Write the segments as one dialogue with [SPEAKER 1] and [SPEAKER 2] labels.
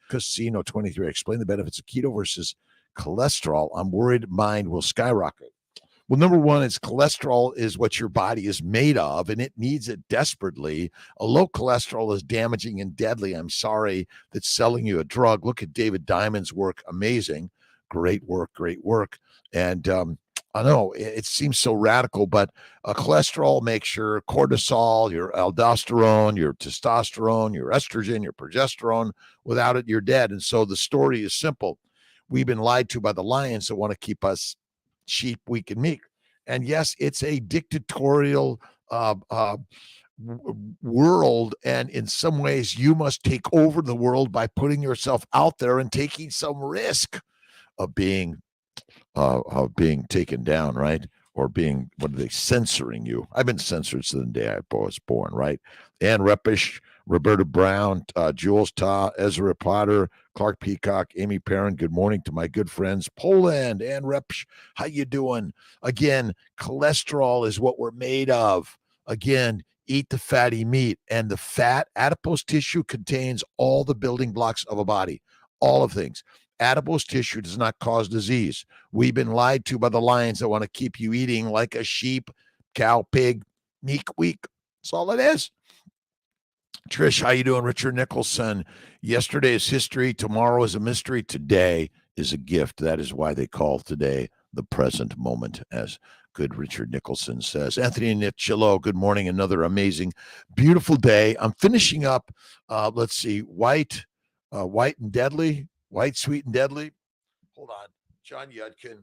[SPEAKER 1] Casino 23. Explain the benefits of keto versus cholesterol. I'm worried mine will skyrocket. Well, number one is cholesterol is what your body is made of, and it needs it desperately. A low cholesterol is damaging and deadly. I'm sorry that's selling you a drug. Look at David Diamond's work. Amazing. Great work, great work. And I know it seems so radical, but cholesterol makes your cortisol, your aldosterone, your testosterone, your estrogen, your progesterone. Without it, you're dead. And so the story is simple. We've been lied to by the lions that want to keep us cheap, weak, and meek. And yes, it's a dictatorial world. And in some ways, you must take over the world by putting yourself out there and taking some risk of being taken down, right? Or being, what are they, censoring you? I've been censored since the day I was born, right? Ann Repish, Roberta Brown, Jules Ta, Ezra Potter, Clark Peacock, Amy Perrin. Good morning to my good friends. Poland, Ann Repish, how you doing? Again, cholesterol is what we're made of. Again, eat the fatty meat. And the fat, adipose tissue contains all the building blocks of a body, all of things. Adipose tissue does not cause disease. We've been lied to by the lions that want to keep you eating like a sheep, cow, pig, meek, weak. That's all it is. Trish, how you doing? Richard Nicholson. Yesterday is history. Tomorrow is a mystery. Today is a gift. That is why they call today the present moment, as good Richard Nicholson says. Anthony Nichillo, good morning. Another amazing, beautiful day. I'm finishing up, let's see, White and Deadly. White, Sweet, and Deadly. Hold on. John Yudkin.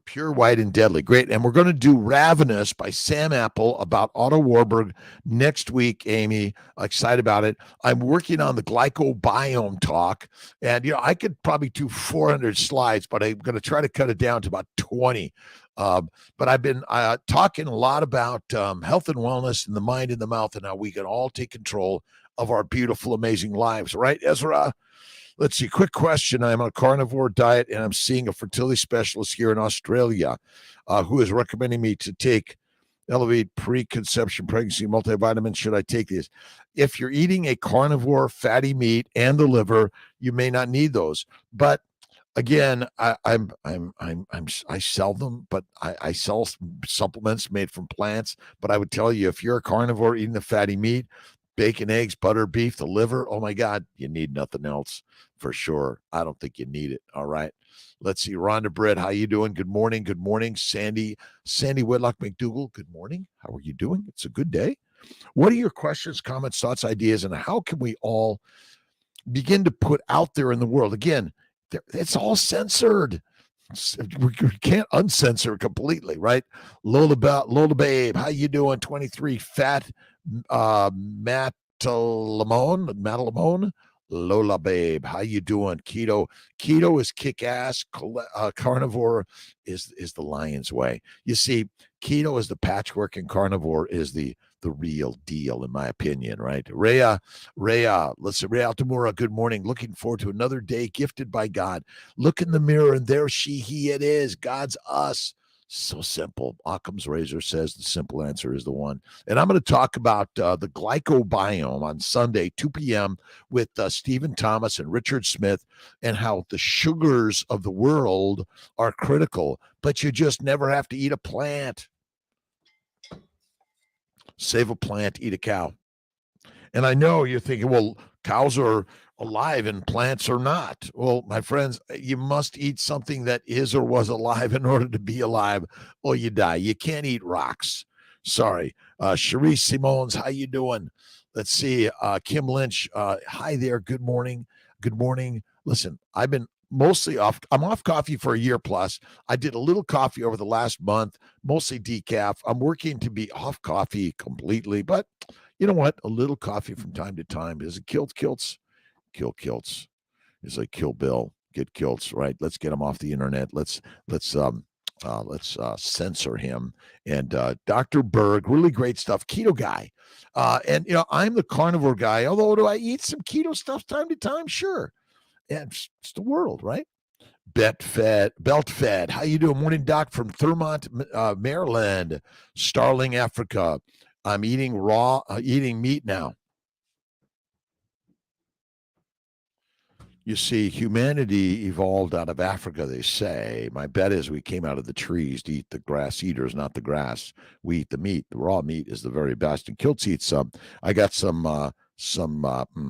[SPEAKER 1] Pure, White, and Deadly. Great. And we're going to do Ravenous by Sam Apple about Otto Warburg next week, Amy. Excited about it. I'm working on the glycobiome talk. And, I could probably do 400 slides, but I'm going to try to cut it down to about 20. But I've been talking a lot about health and wellness in the mind and the mouth and how we can all take control of our beautiful, amazing lives. Right, Ezra? Let's see. Quick question. I'm on a carnivore diet, and I'm seeing a fertility specialist here in Australia who is recommending me to take Elevate Preconception Pregnancy Multivitamin. Should I take these? If you're eating a carnivore fatty meat and the liver, you may not need those. But again, I sell them, but I sell supplements made from plants. But I would tell you, if you're a carnivore eating the fatty meat, bacon, eggs, butter, beef, the liver, oh my God, you need nothing else for sure. I don't think you need it. All right. Let's see. Rhonda Britt, how you doing? Good morning. Good morning. Sandy Whitlock McDougall, good morning. How are you doing? It's a good day. What are your questions, comments, thoughts, ideas, and how can we all begin to put out there in the world? Again, it's all censored. We can't uncensor completely, right? Lola Babe, how you doing? 23, fat Matalamone. Lola Babe, how you doing? Keto is kick-ass. Carnivore is the lion's way. You see, keto is the patchwork and carnivore is the real deal, in my opinion, right? Rhea, let's see, Rhea Altamura, good morning. Looking forward to another day gifted by God. Look in the mirror and there he it is. God's us. So simple. Occam's razor says the simple answer is the one. And I'm going to talk about the glycobiome on Sunday, 2 p.m. with Stephen Thomas and Richard Smith, and how the sugars of the world are critical, but you just never have to eat a plant. Save a plant, eat a cow. And I know you're thinking, well, cows are alive and plants are not. Well, my friends, you must eat something that is or was alive in order to be alive, or you die. You can't eat rocks. Sorry. Cherise Simons, how you doing? Let's see. Kim Lynch, hi there. Good morning. Good morning. Listen, I've been mostly off. I'm off coffee for a year plus. I did a little coffee over the last month, mostly decaf. I'm working to be off coffee completely, but you know what? A little coffee from time to time. Is it Kiltz? Kill Kiltz. It's like Kill Bill. Get Kiltz, right? Let's get him off the internet. Let's censor him. And Dr. Berg, really great stuff. Keto guy. And I'm the carnivore guy. Although, do I eat some keto stuff time to time? Sure. And it's the world, right? Belt fed. How you doing? Morning, Doc, from Thurmont, Maryland, Starling, Africa. I'm eating eating meat now. You see, humanity evolved out of Africa, they say. My bet is we came out of the trees to eat the grass eaters, not the grass. We eat the meat. The raw meat is the very best. And Kiltz eats some. I got some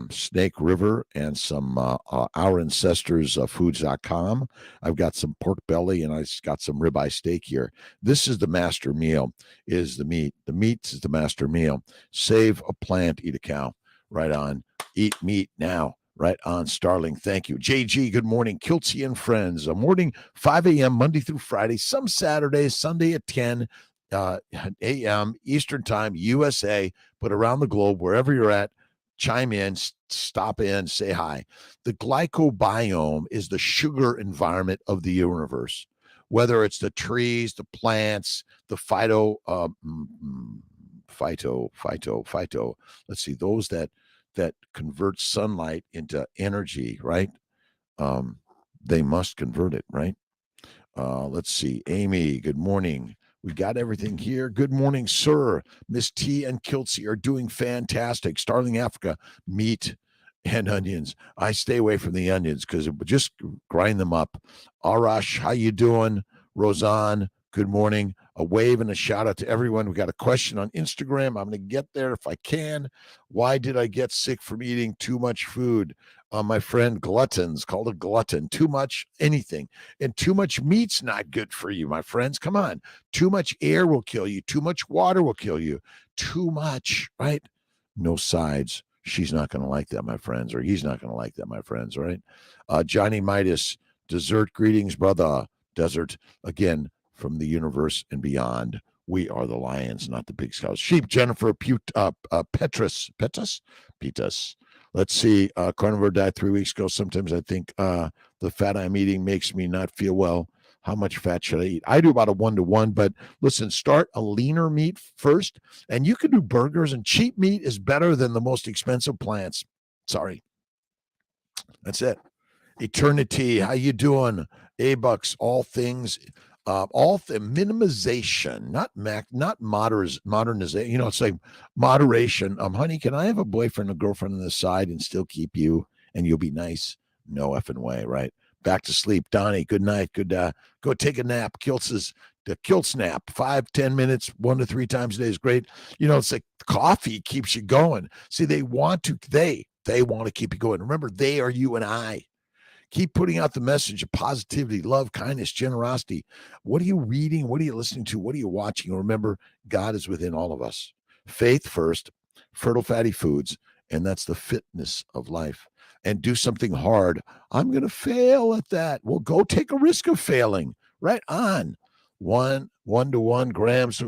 [SPEAKER 1] Snake River and some Our Ancestors Foods.com. I've got some pork belly and I got some ribeye steak here. This is the master meal, is the meat. The meat is the master meal. Save a plant, eat a cow. Right on. Eat meat now. Right on, Starling. Thank you. JG, good morning. Kiltzy and friends. A morning, 5 a.m., Monday through Friday, some Saturdays, Sunday at 10 a.m. Eastern Time, USA, but around the globe, wherever you're at, chime in, stop in, say hi. The glycobiome is the sugar environment of the universe, whether it's the trees, the plants, the phyto. Let's see, those that convert sunlight into energy, right? They must convert it, right? Let's see. Amy, good morning. We got everything here. Good morning, sir. Miss T and Kiltzy are doing fantastic. Starling Africa, meat and onions. I stay away from the onions because it would just grind them up. Arash, how you doing? Roseanne, good morning. A wave and a shout out to everyone. We got a question on Instagram. I'm going to get there if I can. Why did I get sick from eating too much food? My friend gluttons called a glutton. Too much anything. And too much meat's not good for you, my friends. Come on. Too much air will kill you. Too much water will kill you. Too much, right? No sides. She's not going to like that, my friends, or he's not going to like that, my friends, right? Johnny Midas, dessert greetings, brother. Desert, again, from the universe and beyond. We are the lions, not the big cows. Sheep, Jennifer Petrus. Let's see. Carnivore diet 3 weeks ago. Sometimes I think the fat I'm eating makes me not feel well. How much fat should I eat? I do about a 1-to-1, but listen, start a leaner meat first, and you can do burgers, and cheap meat is better than the most expensive plants. Sorry. That's it. Eternity, how you doing? A-Bucks, all things, minimization, not modernization. You know, it's like moderation. Honey, can I have a boyfriend or girlfriend on the side and still keep you and you'll be nice? No effing way, right? Back to sleep. Donnie, good night. Good go take a nap. The Kiltz nap, 5-10 minutes, 1 to 3 times a day is great. You know, it's like coffee keeps you going. See, they want to keep you going. Remember, they are you and I. Keep putting out the message of positivity, love, kindness, generosity. What are you reading? What are you listening to? What are you watching? Remember, God is within all of us. Faith first, fertile fatty foods, and that's the fitness of life. And do something hard. I'm going to fail at that. Well, go take a risk of failing. Right on. 1 to 1 grams.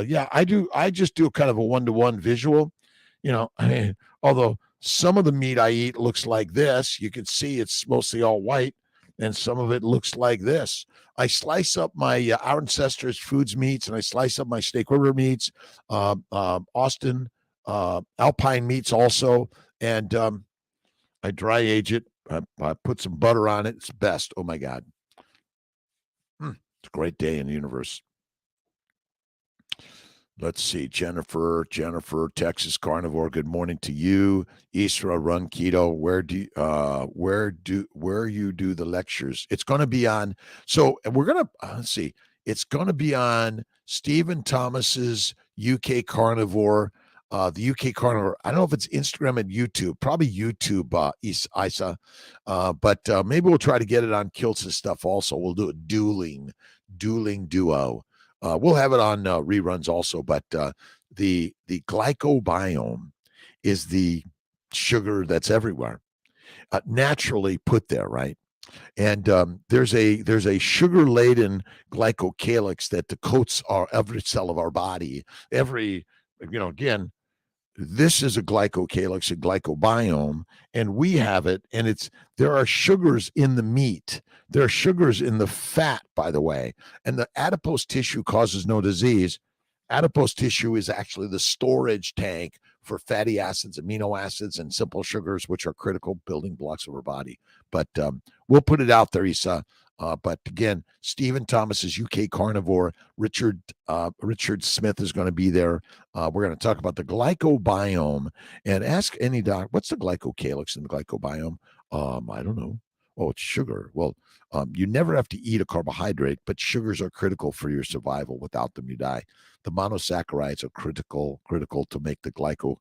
[SPEAKER 1] Yeah, I do. I just do kind of a 1-to-1 visual. You know, I mean, although some of the meat I eat looks like this. You can see it's mostly all white, and some of it looks like this. I slice up my Our Ancestors Foods meats, and I slice up my Snake River meats, Austin Alpine meats also, and I dry age it. I put some butter on it. It's best. Oh, my God. It's a great day in the universe. Let's see, Jennifer, Texas Carnivore. Good morning to you. Isra, run keto. Where you do the lectures? It's going to be on. So we're going to let's see. It's going to be on Stephen Thomas's UK Carnivore. The UK Carnivore. I don't know if it's Instagram and YouTube. Probably YouTube. Isa. But maybe we'll try to get it on Kiltz's stuff also. We'll do a dueling duo. We'll have it on reruns also, but the glycobiome is the sugar that's everywhere, naturally put there, right? And there's a sugar-laden glycocalyx that coats every cell of our body. Again, this is a glycocalyx, a glycobiome, and we have it. And there are sugars in the meat. There are sugars in the fat, by the way. And the adipose tissue causes no disease. Adipose tissue is actually the storage tank for fatty acids, amino acids, and simple sugars, which are critical building blocks of our body. But we'll put it out there, Isa, But again, Stephen Thomas is UK Carnivore. Richard Smith is going to be there. We're going to talk about the glycobiome and ask any doc, what's the glycocalyx in the glycobiome? I don't know. Oh, it's sugar. Well, you never have to eat a carbohydrate, but sugars are critical for your survival. Without them, you die. The monosaccharides are critical to make the glycocalyx.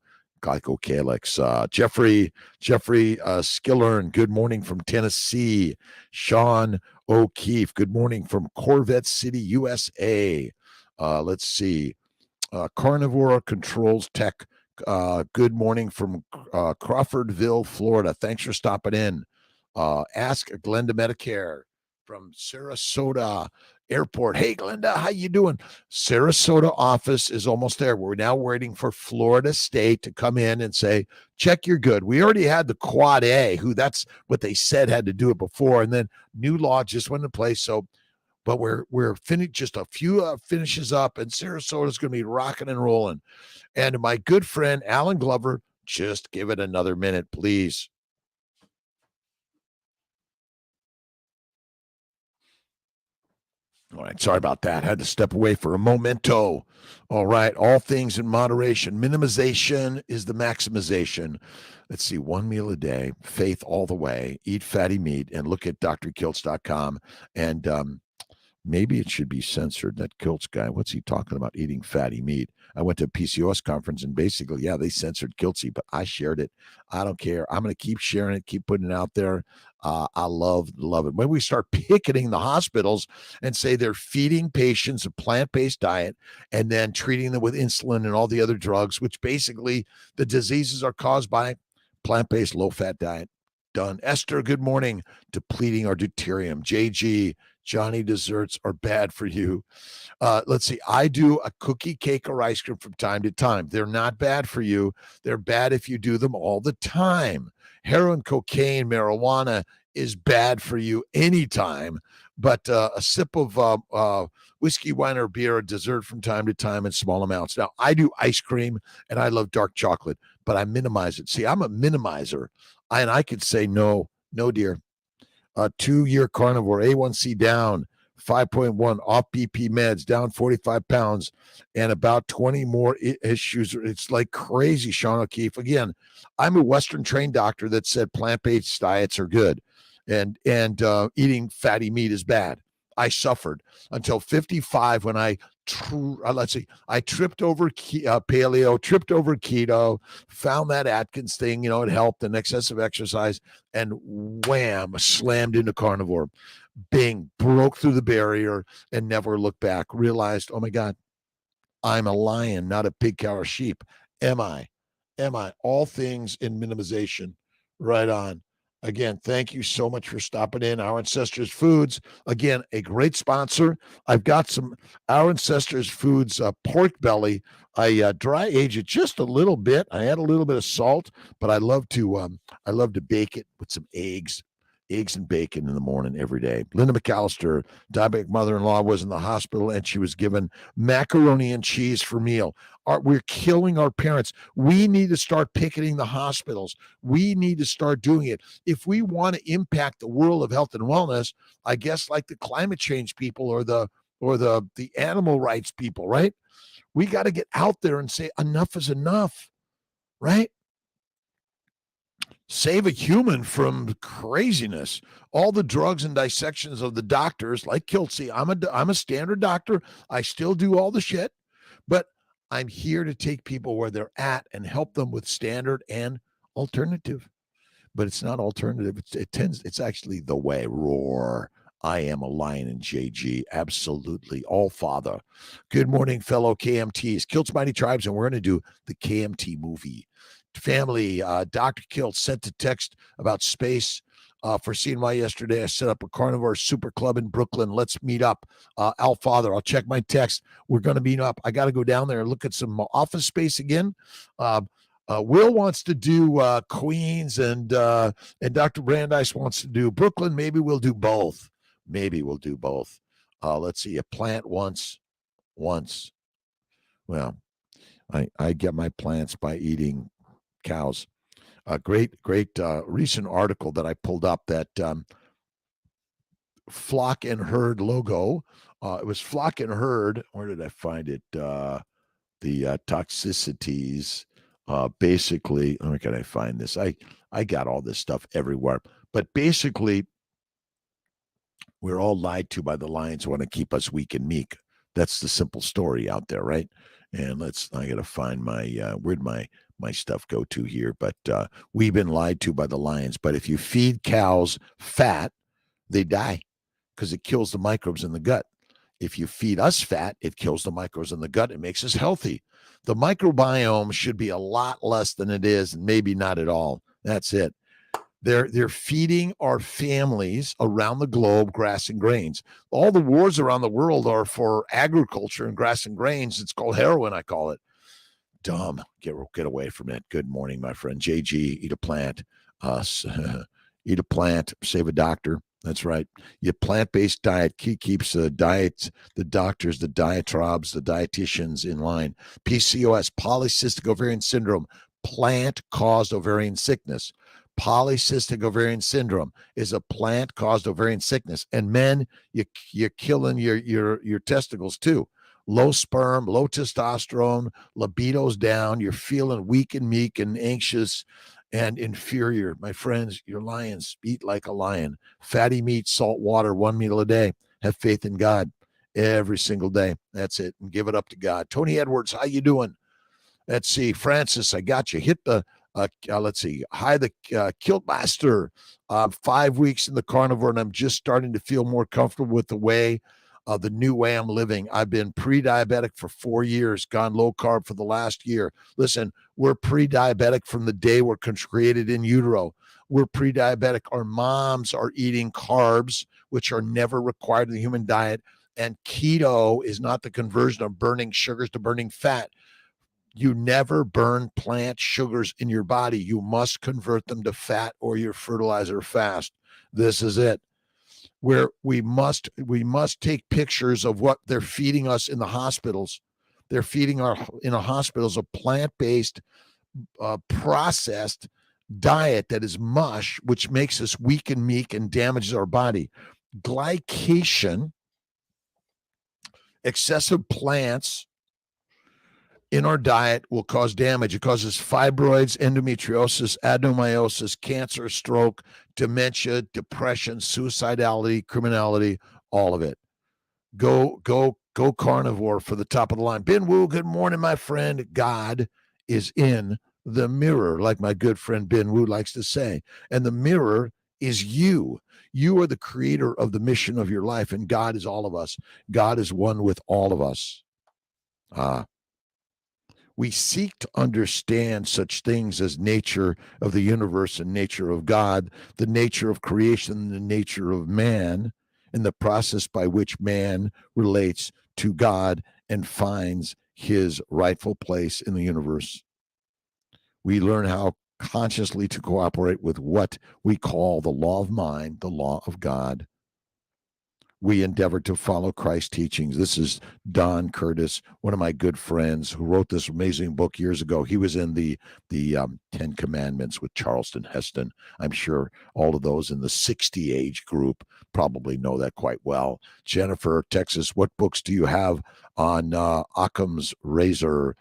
[SPEAKER 1] Jeffrey Skillern, good morning from Tennessee. Sean O'Keefe, good morning from Corvette City, USA. Let's see. Carnivore Controls Tech, good morning from Crawfordville, Florida. Thanks for stopping in. Ask Glenda Medicare from Sarasota Airport. Hey, Glenda, how you doing? Sarasota office is almost there. We're now waiting for Florida State to come in and say, check you're good. We already had the Quad A, who that's what they said had to do it before, and then new law just went into place. So, but we're finished, just a few finishes up, and Sarasota's going to be rocking and rolling. And my good friend Alan Glover, just give it another minute, please. All right, sorry about that. Had to step away for a momento. All right, all things in moderation. Minimization is the maximization. Let's see, one meal a day, faith all the way, eat fatty meat, and look at drkiltz.com. And maybe it should be censored, that Kiltz guy. What's he talking about, eating fatty meat? I went to a PCOS conference, and basically, yeah, they censored Kiltzy, but I shared it. I don't care. I'm going to keep sharing it, keep putting it out there. I love it. When we start picketing the hospitals and say they're feeding patients a plant-based diet and then treating them with insulin and all the other drugs, which basically the diseases are caused by plant-based low-fat diet. Done. Esther, good morning. Depleting our deuterium. JG, Johnny, desserts are bad for you. Let's see. I do a cookie, cake, or ice cream from time to time. They're not bad for you. They're bad if you do them all the time. Heroin, cocaine, marijuana is bad for you anytime. But a sip of whiskey, wine, or beer, or dessert from time to time in small amounts. Now, I do ice cream, and I love dark chocolate, but I minimize it. See, I'm a minimizer, and I could say no, dear. 2-year carnivore, A1C down, 5.1, off BP meds, down 45 pounds, and about 20 more issues. It's like crazy, Sean O'Keefe. Again, I'm a Western trained doctor that said plant-based diets are good, and eating fatty meat is bad. I suffered until 55 when I tripped over paleo, tripped over keto, found that Atkins thing, it helped, and excessive exercise, and wham, slammed into carnivore. Bing, broke through the barrier and never looked back. Realized, oh my God, I'm a lion, not a pig, cow, or sheep. Am I? All things in minimization. Right on. Again, thank you so much for stopping in. Our Ancestors Foods, again, a great sponsor. I've got some Our Ancestors Foods pork belly. I dry age it just a little bit. I add a little bit of salt, but I love to bake it with some eggs and bacon in the morning every day. Linda McAllister, diabetic mother-in-law, was in the hospital, and she was given macaroni and cheese for meal. We're killing our parents. We need to start picketing the hospitals. We need to start doing it. If we want to impact the world of health and wellness, I guess like the climate change people or the animal rights people, right? We got to get out there and say enough is enough, right? Save a human from craziness. All the drugs and dissections of the doctors, like Kiltzy. I'm a standard doctor. I still do all the shit, but I'm here to take people where they're at and help them with standard and alternative. But it's not alternative. It's actually the way. Roar. I am a lion in JG. Absolutely. All father. Good morning, fellow KMTs. Kiltz Mighty Tribes, and we're going to do the KMT movie. Family, Dr. Kiltz sent a text about space for CNY yesterday. I set up a carnivore super club in Brooklyn. Let's meet up. Al Father, I'll check my text. We're going to meet up. I got to go down there and look at some office space again. Will wants to do Queens, and Dr. Brandeis wants to do Brooklyn. Maybe we'll do both. Let's see. A plant once. Well, I get my plants by eating cows. A great recent article that I pulled up that flock and herd logo. It was flock and herd. Where did I find it? The toxicities. Basically, where can I find this? I got all this stuff everywhere. But basically, we're all lied to by the lions who want to keep us weak and meek. That's the simple story out there, right? And I got to find my, where'd my stuff go to here? But we've been lied to by the lions. But if you feed cows fat, they die because it kills the microbes in the gut. If you feed us fat, it kills the microbes in the gut. It makes us healthy. The microbiome should be a lot less than it is, and maybe not at all. That's it. They're feeding our families around the globe grass and grains. All the wars around the world are for agriculture and grass and grains. It's called heroin, I call it. Dumb. Get away from it. Good morning, my friend. JG, eat a plant. Eat a plant, save a doctor. That's right. Your plant-based diet keeps the diets, the doctors, the diatribes, the dietitians in line. PCOS, polycystic ovarian syndrome, plant-caused ovarian sickness. Polycystic ovarian syndrome is a plant-caused ovarian sickness. And men, you're killing your testicles too. Low sperm, low testosterone, libido's down. You're feeling weak and meek and anxious and inferior. My friends, you're lions. Eat like a lion. Fatty meat, salt water, 1 meal a day. Have faith in God every single day. That's it. And give it up to God. Tony Edwards, how you doing? Let's see. Francis, I got you. Hit the, let's see. Hi, the Kilt Master. 5 weeks in the carnivore, and I'm just starting to feel more comfortable with the new way I'm living. I've been pre-diabetic for 4 years, gone low carb for the last year. Listen, we're pre-diabetic from the day we're created in utero. We're pre-diabetic. Our moms are eating carbs, which are never required in the human diet. And keto is not the conversion of burning sugars to burning fat. You never burn plant sugars in your body. You must convert them to fat or your fertilizer fast. This is it. Where we must take pictures of what they're feeding us in the hospitals. They're feeding in the hospitals a plant-based processed diet that is mush, which makes us weak and meek and damages our body. Glycation, excessive plants in our diet will cause damage. It causes fibroids, endometriosis, adenomyosis, cancer, stroke, dementia, depression, suicidality, criminality, all of it. Go carnivore for the top of the line. Ben Wu, good morning, my friend. God is in the mirror, like my good friend Ben Wu likes to say. And the mirror is you. You are the creator of the mission of your life, and God is all of us. God is one with all of us. We seek to understand such things as nature of the universe and nature of God, the nature of creation, the nature of man, and the process by which man relates to God and finds his rightful place in the universe. We learn how consciously to cooperate with what we call the law of mind, the law of God. We endeavor to follow Christ's teachings. This is Don Curtis, one of my good friends who wrote this amazing book years ago. He was in the 10 Commandments with Charleston Heston. I'm sure all of those in the 60 age group probably know that quite well. Jennifer, Texas, what books do you have on Occam's razor?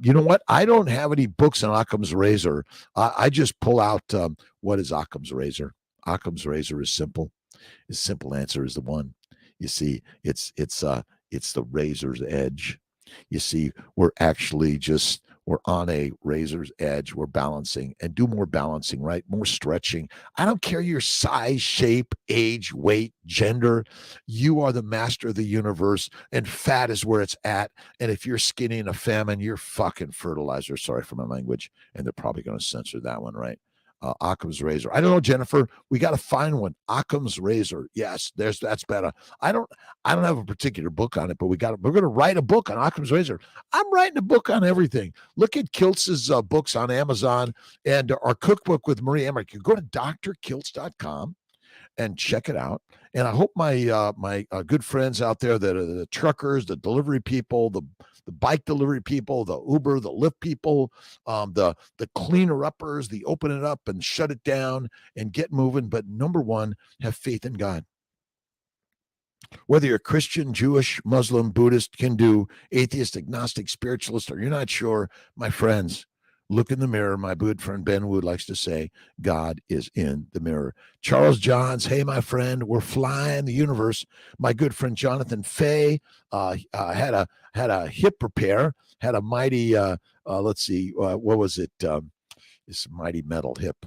[SPEAKER 1] You know what? I don't have any books on Occam's razor. I just pull out what is Occam's razor. Occam's razor is simple. The simple answer is the one. You see, it's the razor's edge. You see, we're on a razor's edge. We're balancing and do more balancing, right? More stretching. I don't care your size, shape, age, weight, gender. You are the master of the universe, and fat is where it's at. And if you're skinny in a famine, you're fucking fertilizer. Sorry for my language. And they're probably going to censor that one, right? Occam's razor. I don't know, Jennifer. We got to find one. Occam's razor. Yes, that's better. I don't have a particular book on it, but we're going to write a book on Occam's razor. I'm writing a book on everything. Look at Kiltz's books on Amazon and our cookbook with Marie Emmerich. You go to drkiltz.com and check it out. And I hope my good friends out there that are the truckers, the delivery people, the bike delivery people, the Uber, the Lyft people, the cleaner uppers, the open it up and shut it down and get moving. But number one, have faith in God. Whether you're Christian, Jewish, Muslim, Buddhist, Hindu, atheist, agnostic, spiritualist, or you're not sure, my friends, look in the mirror. My good friend Ben Wood likes to say, God is in the mirror. Charles Johns, hey, my friend, we're flying the universe. My good friend Jonathan Fay had a hip repair, had a mighty, let's see, what was it? It's mighty metal hip,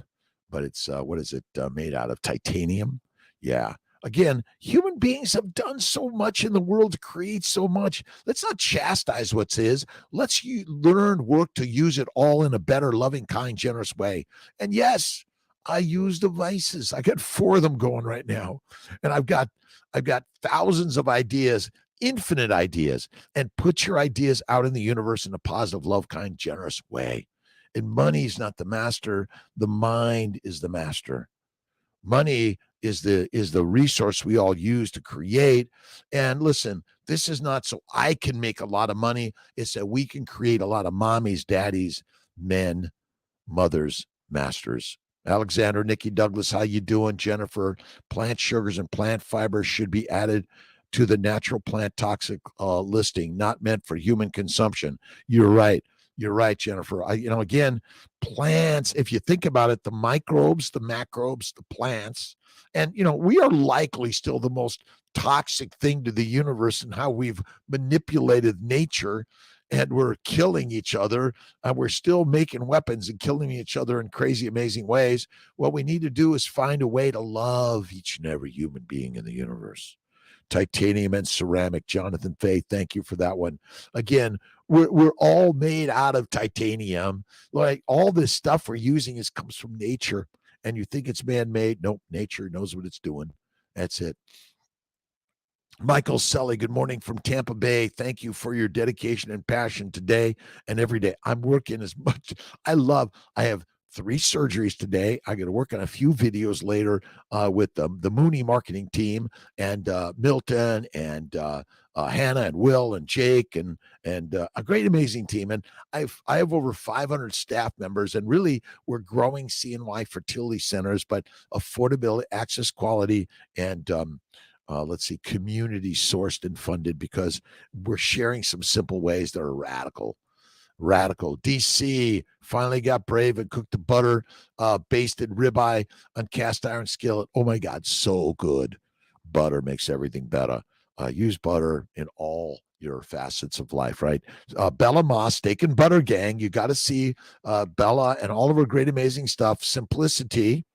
[SPEAKER 1] but it's, what is it made out of? Titanium? Yeah. Again, human beings have done so much in the world to create so much. Let's not chastise what is. Let's learn, work to use it all in a better, loving, kind, generous way. And yes, I use devices. I got 4 of them going right now, and I've got thousands of ideas, infinite ideas. And put your ideas out in the universe in a positive, love, kind, generous way. And money's not the master. The mind is the master. Money is the resource we all use to create. And listen, this is not so I can make a lot of money. It's that we can create a lot of mommies, daddies, men, mothers, masters. Alexander, Nikki Douglas, how you doing? Jennifer, plant sugars and plant fibers should be added to the natural plant toxic listing, not meant for human consumption. You're right. You're right, Jennifer. Again, plants, if you think about it, the microbes, the macrobes, the plants, and, we are likely still the most toxic thing to the universe in how we've manipulated nature, and we're killing each other, and we're still making weapons and killing each other in crazy, amazing ways. What we need to do is find a way to love each and every human being in the universe. Titanium and ceramic. Jonathan Fay, thank you for that one. Again, we're all made out of titanium. Like all this stuff we're using comes from nature, and you think it's man-made. Nope, nature knows what it's doing. That's it. Michael Sully, good morning from Tampa Bay. Thank you for your dedication and passion today and every day. I'm working as much. I have 3 surgeries today. I got to work on a few videos later with the Mooney marketing team and Milton and Hannah and Will and Jake and a great, amazing team. And I have over 500 staff members, and really we're growing CNY fertility centers, but affordability, access, quality, and let's see, community sourced and funded, because we're sharing some simple ways that are radical. DC finally got brave and cooked the butter basted ribeye on cast iron skillet. Oh my God, so good. Butter makes everything better. Use butter in all your facets of life, right? Bella Moss, Steak and Butter Gang. You got to see Bella and all of her great, amazing stuff. Simplicity.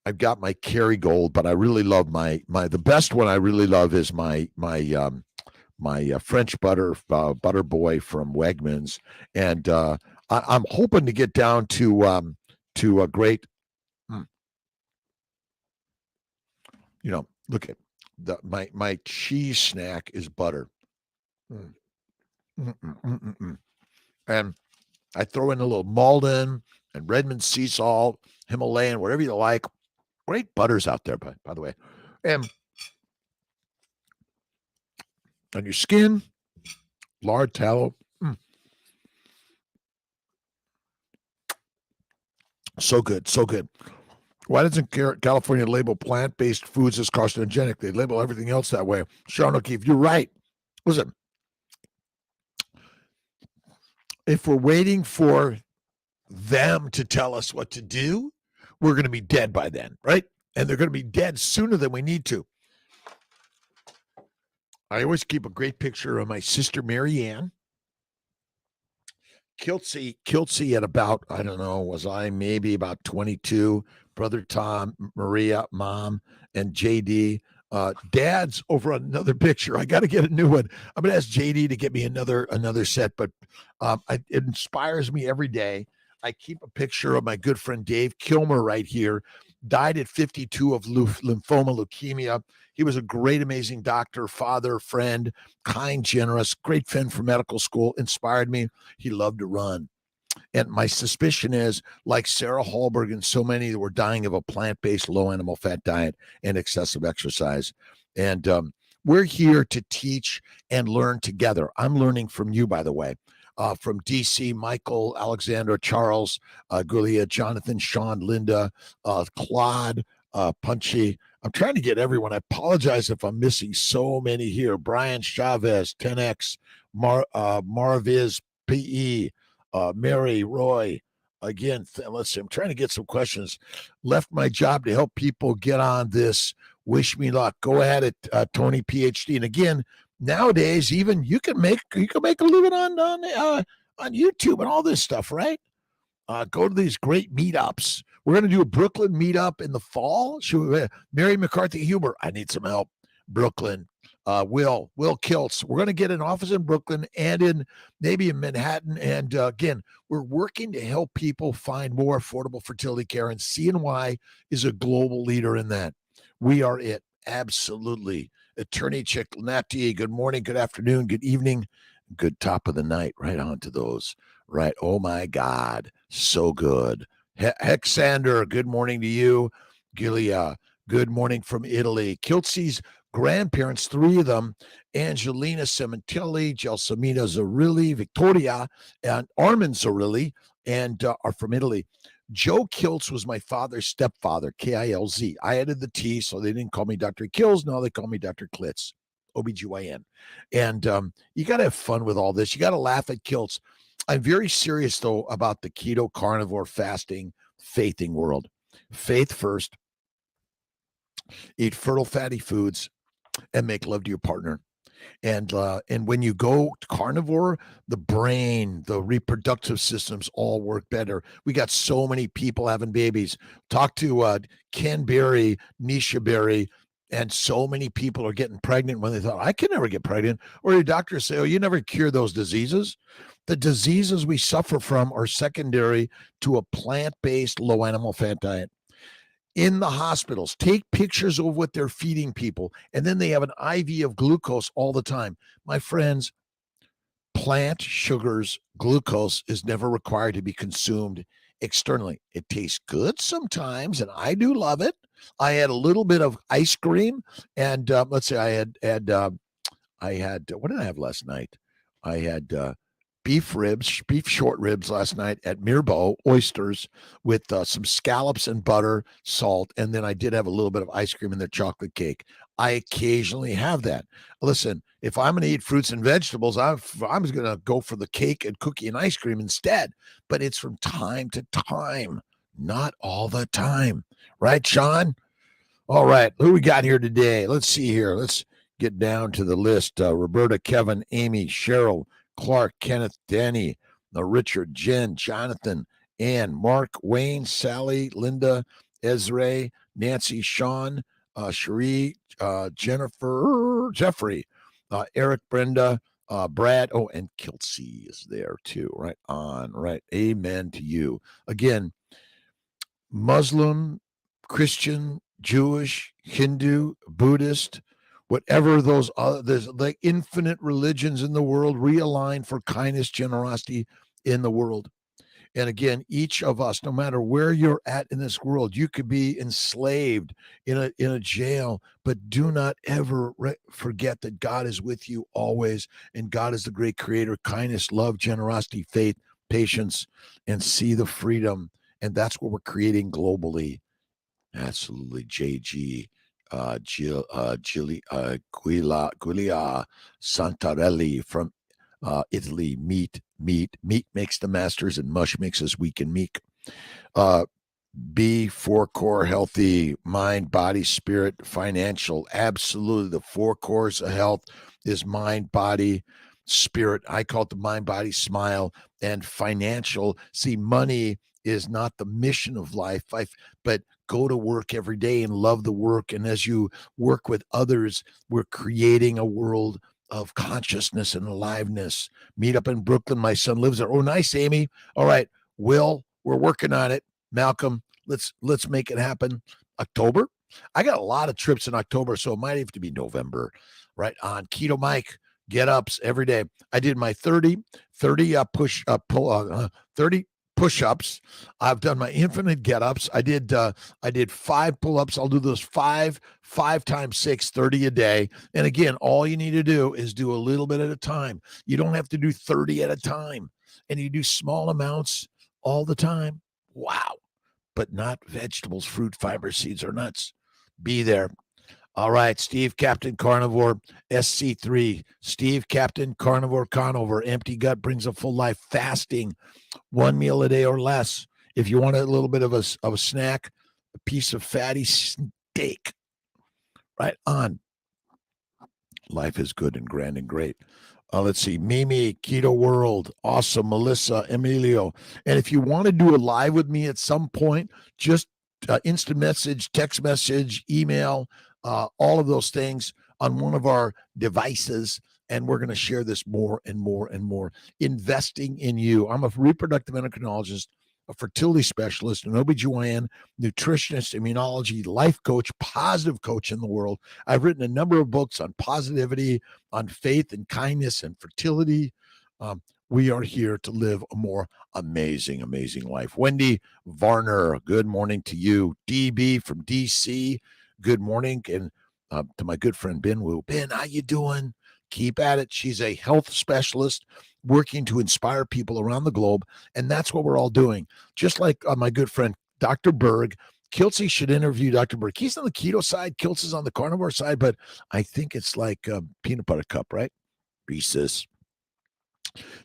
[SPEAKER 1] I've got my Kerrygold, but I really love the best one I really love is my French butter boy from Wegmans, and I'm hoping to get down to a great, look at my cheese snack is butter, and I throw in a little Malden and Redmond sea salt, Himalayan, whatever you like. Great butters out there, by the way. And on your skin, lard, tallow. So good, so good. Why doesn't California label plant-based foods as carcinogenic? They label everything else that way. Sean O'Keefe, you're right. Listen, if we're waiting for them to tell us what to do, we're going to be dead by then, right? And they're going to be dead sooner than we need to. I always keep a great picture of my sister, Mary Ann. Kiltzy at about, I don't know, was I maybe about 22, brother Tom, Maria, mom, and JD. Dad's over on another picture. I got to get a new one. I'm going to ask JD to get me another set, but it inspires me every day. I keep a picture of my good friend Dave Kilmer right here. Died at 52 of lymphoma, leukemia. He was a great, amazing doctor, father, friend, kind, generous, great friend for medical school, inspired me. He loved to run. And my suspicion is, like Sarah Hallberg and so many that were dying of a plant-based, low animal fat diet and excessive exercise. And we're here to teach and learn together. I'm learning from you, by the way. from DC, Michael, Alexandra, Charles, Gulia, Jonathan, Sean, Linda, Claude, Punchy. I'm trying to get everyone. I apologize if I'm missing so many here. Brian Chavez, 10X, Marviz, PE, Mary, Roy. Again, let's see. I'm trying to get some questions. Left my job to help people get on this. Wish me luck. Go ahead at Tony PhD. And again, nowadays, even you can make a living on YouTube and all this stuff, right? Go to these great meetups. We're going to do a Brooklyn meetup in the fall. Mary McCarthy Huber, I need some help. Brooklyn. Will Kiltz. We're going to get an office in Brooklyn and maybe in Manhattan. And again, we're working to help people find more affordable fertility care. And CNY is a global leader in that. We are it. Absolutely. Attorney Chick Nati, good morning, good afternoon, good evening, good top of the night. Right on to those. Right. Oh, my God. So good. Hexander, good morning to you. Gilia, good morning from Italy. Kiltzy's grandparents, 3 of them, Angelina Cementelli, Gelsomina Zarilli, Victoria, and Armin Zarilli, and are from Italy. Joe Kiltz was my father's stepfather, Kilz. I added the T, so they didn't call me Dr. Kiltz. No, they call me Dr. Kiltz, OBGYN. And you got to have fun with all this. You got to laugh at Kiltz. I'm very serious, though, about the keto, carnivore, fasting, faithing world. Faith first. Eat fertile, fatty foods and make love to your partner. And when you go carnivore, the brain, the reproductive systems all work better. We got so many people having babies. Talk to Ken Berry, Nisha Berry, and so many people are getting pregnant when they thought, I can never get pregnant. Or your doctor say, oh, you never cure those diseases. The diseases we suffer from are secondary to a plant-based, low animal fat diet. In the hospitals, take pictures of what they're feeding people, and then they have an IV of glucose all the time. My friends, plant sugars, glucose is never required to be consumed externally. It tastes good sometimes, and I do love it. I had a little bit of ice cream, and let's say I had what did I have last night? I had beef short ribs last night at Mirbeau, oysters with some scallops and butter, salt, and then I did have a little bit of ice cream and the chocolate cake. I occasionally have that. Listen, if I'm going to eat fruits and vegetables, I'm going to go for the cake and cookie and ice cream instead. But it's from time to time, not all the time. Right, Sean? All right, who we got here today? Let's see here. Let's get down to the list. Roberta, Kevin, Amy, Cheryl, Clark, Kenneth, Danny, Richard, Jen, Jonathan, Ann, Mark, Wayne, Sally, Linda, Ezra, Nancy, Sean, Cherie, Jennifer, Jeffrey, Eric, Brenda, Brad. Oh, and Kiltzy is there too. Right on. Right. Amen to you. Again, Muslim, Christian, Jewish, Hindu, Buddhist, whatever those other, there's like infinite religions in the world, realign for kindness, generosity in the world. And again, each of us, no matter where you're at in this world, you could be enslaved in a jail, but do not ever forget that God is with you always. And God is the great creator, kindness, love, generosity, faith, patience, and see the freedom. And that's what we're creating globally. Absolutely. JG. Giulia Santarelli from Italy. Meat makes the masters and mush makes us weak and meek. B, 4 core healthy, mind, body, spirit, financial. Absolutely. The 4 cores of health is mind, body, spirit. I call it the mind, body, smile, and financial. See, money is not the mission of life, but go to work every day and love the work. And as you work with others, we're creating a world of consciousness and aliveness. Meet up in Brooklyn. My son lives there. Oh, nice, Amy. All right, Will, we're working on it. Malcolm, let's make it happen. October. I got a lot of trips in October, so it might have to be November. Right on. Keto Mike, get ups every day. I did my 30 push push-ups. I've done my infinite get-ups. I did 5 pull-ups. I'll do those 5 times 6, 30 a day. And again, all you need to do is do a little bit at a time. You don't have to do 30 at a time. And you do small amounts all the time. Wow. But not vegetables, fruit, fiber, seeds, or nuts. Be there. All right, Steve, Captain Carnivore, SC3. Steve, Captain Carnivore, Empty gut brings a full life. Fasting, 1 meal a day or less. If you want a little bit of a snack, a piece of fatty steak. Right on. Life is good and grand and great. Let's see. Mimi, Keto World, awesome. Melissa, Emilio. And if you want to do a live with me at some point, just instant message, text message, email, all of those things on one of our devices. And we're going to share this more and more and more. Investing in you. I'm a reproductive endocrinologist, a fertility specialist, an OBGYN, nutritionist, immunology, life coach, positive coach in the world. I've written a number of books on positivity, on faith and kindness and fertility. We are here to live a more amazing, amazing life. Wendy Varner, good morning to you. DB from DC, good morning. And to my good friend Ben Wu. Ben, how you doing? Keep at it. She's a health specialist working to inspire people around the globe. And that's what we're all doing. Just like my good friend, Dr. Berg. Kiltz should interview Dr. Berg. He's on the keto side. Kiltz is on the carnivore side, but I think it's like a peanut butter cup, right? Reese's.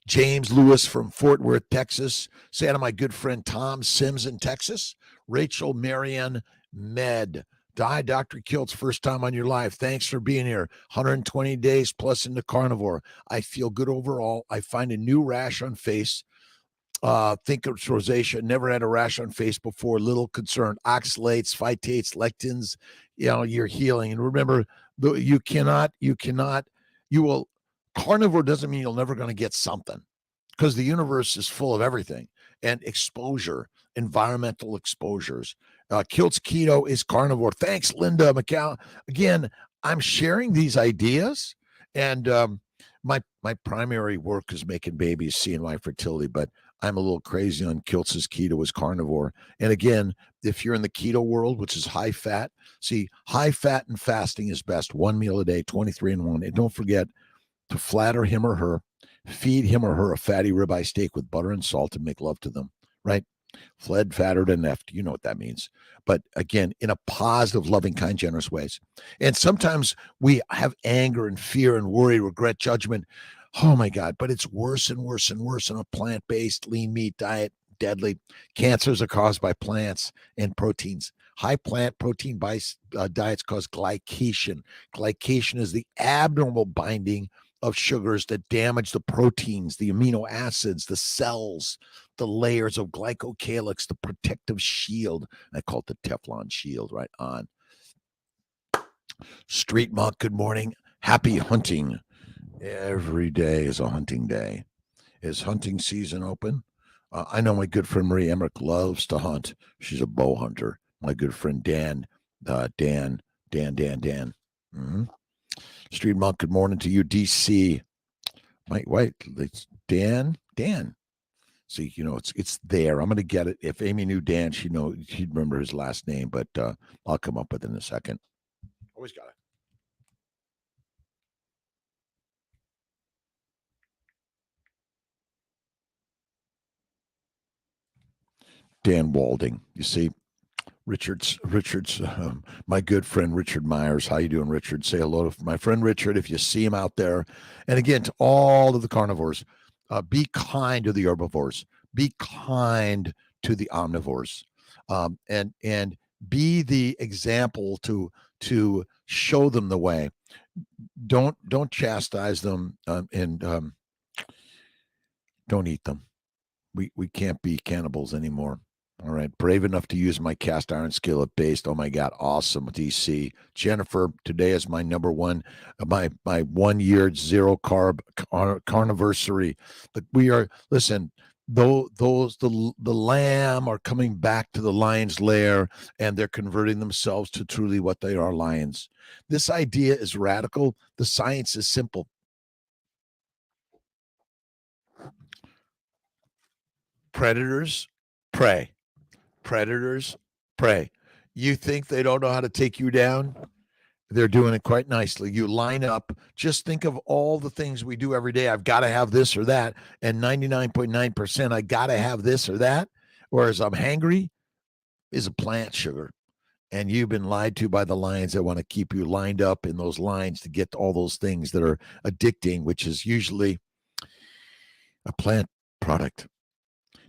[SPEAKER 1] James Lewis from Fort Worth, Texas. Say hi to my good friend Tom Sims in Texas. Rachel Marianne Med. Hi, Dr. Kiltz, first time on your live. Thanks for being here. 120 days plus into carnivore. I feel good overall. I find a new rash on face. Think it's rosacea. Never had a rash on face before. Little concerned. Oxalates, phytates, lectins. You're healing. And remember, carnivore doesn't mean you're never going to get something, because the universe is full of everything. And exposure, environmental exposures. Kiltz Keto is carnivore. Thanks, Linda McCall. Again, I'm sharing these ideas, and my primary work is making babies, seeing my fertility, but I'm a little crazy on Kiltz's Keto is carnivore. And again, if you're in the keto world, which is high fat, high fat and fasting is best. 1 meal a day, 23 and 1. And don't forget to flatter him or her, feed him or her a fatty ribeye steak with butter and salt and make love to them, right? Fled, fattered, and effed. You know what that means. But again, in a positive, loving, kind, generous ways. And sometimes we have anger and fear and worry, regret, judgment. Oh my God, but it's worse and worse and worse on a plant-based lean meat diet. Deadly. Cancers are caused by plants and proteins. High plant protein diets cause glycation. Glycation is the abnormal binding of sugars that damage the proteins, the amino acids, the cells, the layers of glycocalyx, the protective shield. I call it the Teflon shield. Right on. Street Monk, good morning. Happy hunting. Every day is a hunting day. Is hunting season open? I know my good friend Marie Emmerich loves to hunt. She's a bow hunter. My good friend Dan. Mm-hmm. Street Monk, good morning to you, DC. Wait, it's Dan. See, it's there. I'm going to get it. If Amy knew Dan, she'd remember his last name, but I'll come up with it in a second. Always got it. Dan Walding. You see, Richard's my good friend Richard Myers. How you doing, Richard? Say hello to my friend Richard if you see him out there. And again, to all of the carnivores, be kind to the herbivores. Be kind to the omnivores, and be the example to show them the way. Don't chastise them, and don't eat them. We can't be cannibals anymore. All right. Brave enough to use my cast iron skillet based. Oh my God. Awesome. DC. Jennifer, today is my number one, my 1 year zero carb carniversary. But listen, the lamb are coming back to the lion's lair, and they're converting themselves to truly what they are, lions. This idea is radical. The science is simple. Predators prey. Predators prey. You think they don't know how to take you down? They're doing it quite nicely. You line up, just think of all the things we do every day. I've got to have this or that. And 99.9%, I got to have this or that. Whereas I'm hangry is a plant sugar. And you've been lied to by the lions that want to keep you lined up in those lines to get all those things that are addicting, which is usually a plant product.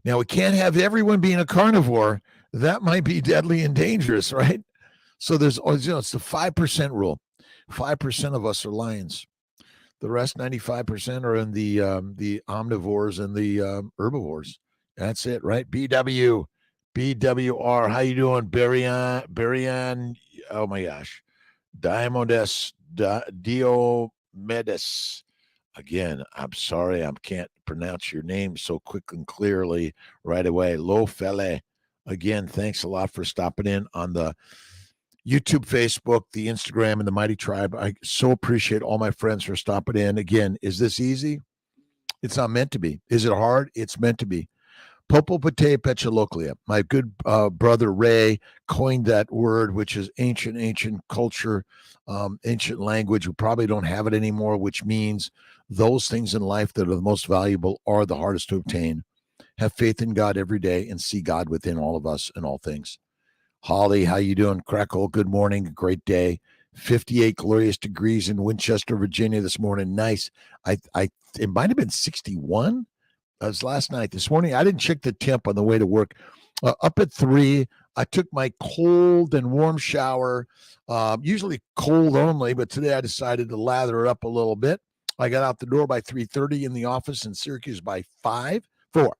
[SPEAKER 1] Now, we can't have everyone being a carnivore. That might be deadly and dangerous, right? So there's, it's the 5% rule. 5% of us are lions. The rest, 95%, are in the omnivores and the herbivores. That's it, right? BWR. How you doing, Barian? Oh my gosh, Diomedes Diomedes. Again, I'm sorry, I can't pronounce your name so quick and clearly right away. Lo Fele. Again, thanks a lot for stopping in on the YouTube, Facebook, the Instagram, and the Mighty Tribe. I so appreciate all my friends for stopping in. Again, is this easy? It's not meant to be. Is it hard? It's meant to be. Popopate Petuloclia. My good brother Ray coined that word, which is ancient culture, ancient language. We probably don't have it anymore, which means those things in life that are the most valuable are the hardest to obtain. Have faith in God every day and see God within all of us and all things. Holly, how you doing? Crackle, good morning. Great day. 58 glorious degrees in Winchester, Virginia this morning. Nice. It might have been 61. That was last night. This morning, I didn't check the temp on the way to work. Up at 3, I took my cold and warm shower, usually cold only, but today I decided to lather it up a little bit. I got out the door by 3:30, in the office in Syracuse by 4.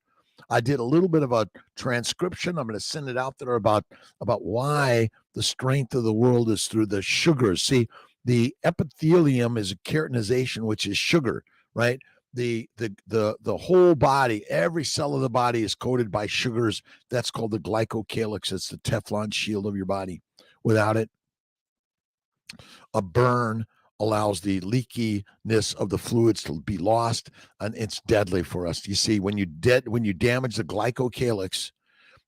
[SPEAKER 1] I did a little bit of a transcription. I'm going to send it out there about why the strength of the world is through the sugars. See, the epithelium is a keratinization, which is sugar, right? The whole body, every cell of the body is coated by sugars. That's called the glycocalyx. It's the Teflon shield of your body. Without it, a burn allows the leakiness of the fluids to be lost, and it's deadly for us. You see, when you damage the glycocalyx,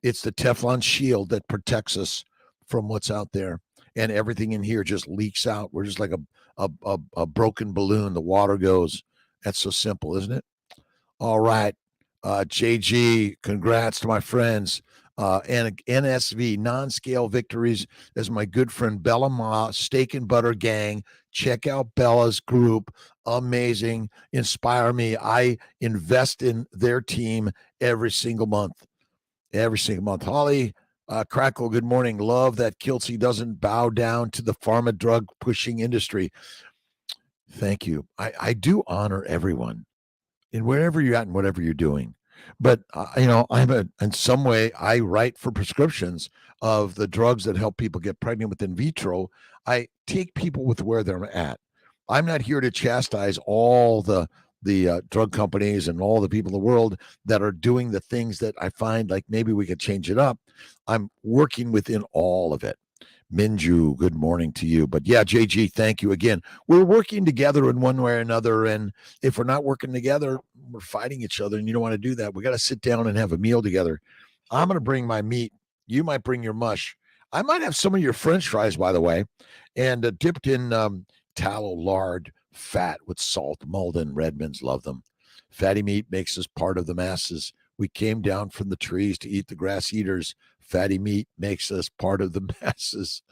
[SPEAKER 1] it's the Teflon shield that protects us from what's out there, and everything in here just leaks out. We're just like a broken balloon. The water goes. That's so simple, isn't it? All right. JG, congrats to my friends. And NSV, non-scale victories, as my good friend Bella Ma, Steak and Butter Gang. Check out Bella's group. Amazing. Inspire me. I invest in their team every single month. Every single month. Holly, Crackle, good morning. Love that Kiltz doesn't bow down to the pharma drug pushing industry. Thank you. I do honor everyone in wherever you're at and whatever you're doing. But, in some way, I write for prescriptions of the drugs that help people get pregnant with in vitro. I take people with where they're at. I'm not here to chastise all the drug companies and all the people in the world that are doing the things that I find like maybe we could change it up. I'm working within all of it. Minju, good morning to you. But yeah, JG, thank you again. We're working together in one way or another. And if we're not working together, we're fighting each other. And you don't want to do that. We got to sit down and have a meal together. I'm going to bring my meat. You might bring your mush. I might have some of your French fries, by the way, and dipped in tallow, lard, fat with salt. Malden, Redmonds love them. Fatty meat makes us part of the masses. We came down from the trees to eat the grass eaters. Fatty meat makes us part of the masses.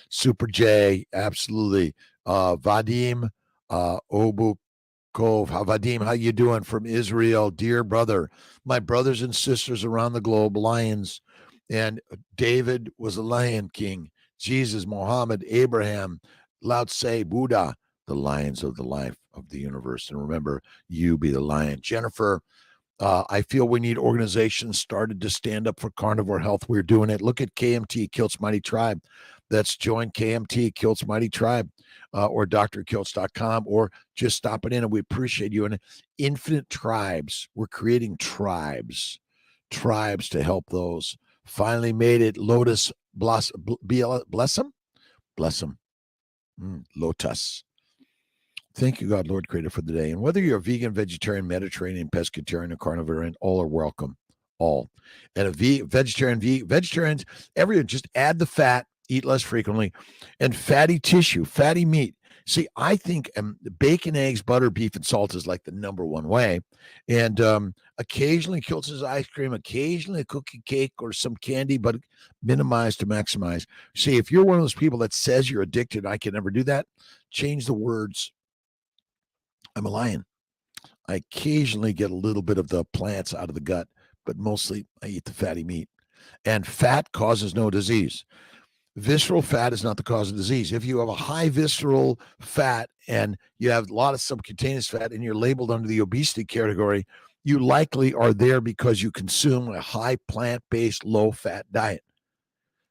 [SPEAKER 1] Super J, absolutely. Vadim Obukov. Vadim, how you doing from Israel? Dear brother, my brothers and sisters around the globe, lions. And David was a lion king. Jesus, Muhammad, Abraham, Lao Tse, Buddha, the lions of the life of the universe. And remember, you be the lion. Jennifer, I feel we need organizations started to stand up for carnivore health. We're doing it. Look at KMT, Kiltz Mighty Tribe. That's join KMT, Kiltz Mighty Tribe, or drkiltz.com, or just stop it in, and we appreciate you. And infinite tribes. We're creating tribes to help those. Finally made it. Lotus Blossom. Lotus. Thank you, God, Lord, Creator, for the day. And whether you're a vegan, vegetarian, Mediterranean, pescatarian, or carnivore, all are welcome. all. And vegetarians, everyone, just add the fat, eat less frequently, and fatty tissue, fatty meat. See, I think bacon, eggs, butter, beef, and salt is like the number one way. And occasionally Kiltz's ice cream, occasionally a cookie cake or some candy, but minimize to maximize. See, if you're one of those people that says you're addicted, I can never do that, change the words. I'm a lion. I occasionally get a little bit of the plants out of the gut, but mostly I eat the fatty meat. And fat causes no disease. Visceral fat is not the cause of disease. If you have a high visceral fat and you have a lot of subcutaneous fat and you're labeled under the obesity category, you likely are there because you consume a high plant-based, low-fat diet.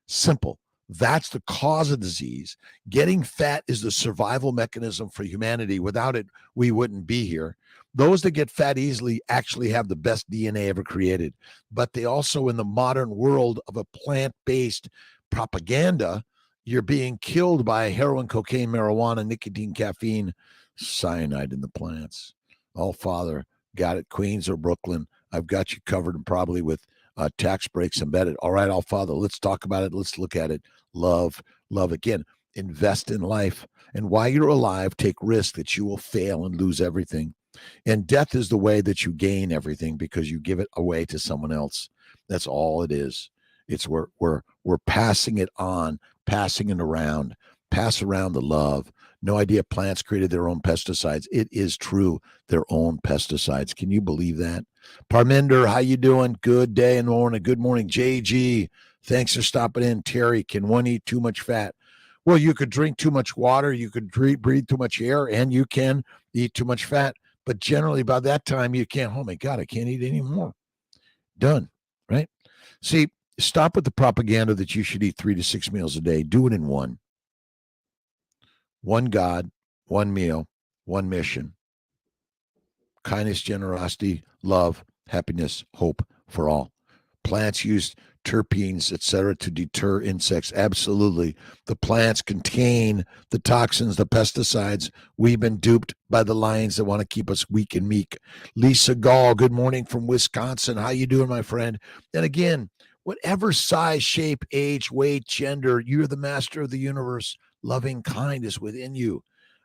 [SPEAKER 1] Simple. That's the cause of disease. Getting fat is the survival mechanism for humanity. Without it, we wouldn't be here. Those that get fat easily actually have the best DNA ever created. But they also, in the modern world of a plant-based propaganda, you're being killed by heroin, cocaine, marijuana, nicotine, caffeine, cyanide in the plants. Oh, Father, got it, Queens or Brooklyn. I've got you covered, and probably with tax breaks embedded. All right, All Father, let's talk about it. Let's look at it. Love again. Invest in life. And while you're alive, take risk that you will fail and lose everything. And death is the way that you gain everything because you give it away to someone else. That's all it is. It's we're passing it on, passing it around, pass around the love. No idea plants created their own pesticides. It is true, their own pesticides. Can you believe that? Parminder, how you doing? Good day and morning. Good morning, JG. Thanks for stopping in. Terry, can one eat too much fat? Well, you could drink too much water, you could breathe too much air, and you can eat too much fat. But generally, by that time, you can't, oh my God, I can't eat anymore. Done, right? See, stop with the propaganda that you should eat 3 to 6 meals a day. Do it in one. One God, one meal, one mission. Kindness, generosity, love, happiness, hope for all. Plants use terpenes, etc., to deter insects. Absolutely. The plants contain the toxins, the pesticides. We've been duped by the lions that want to keep us weak and meek. Lisa Gall, good morning from Wisconsin. How you doing, my friend? And again, whatever size, shape, age, weight, gender, you're the master of the universe. Loving kind is within you.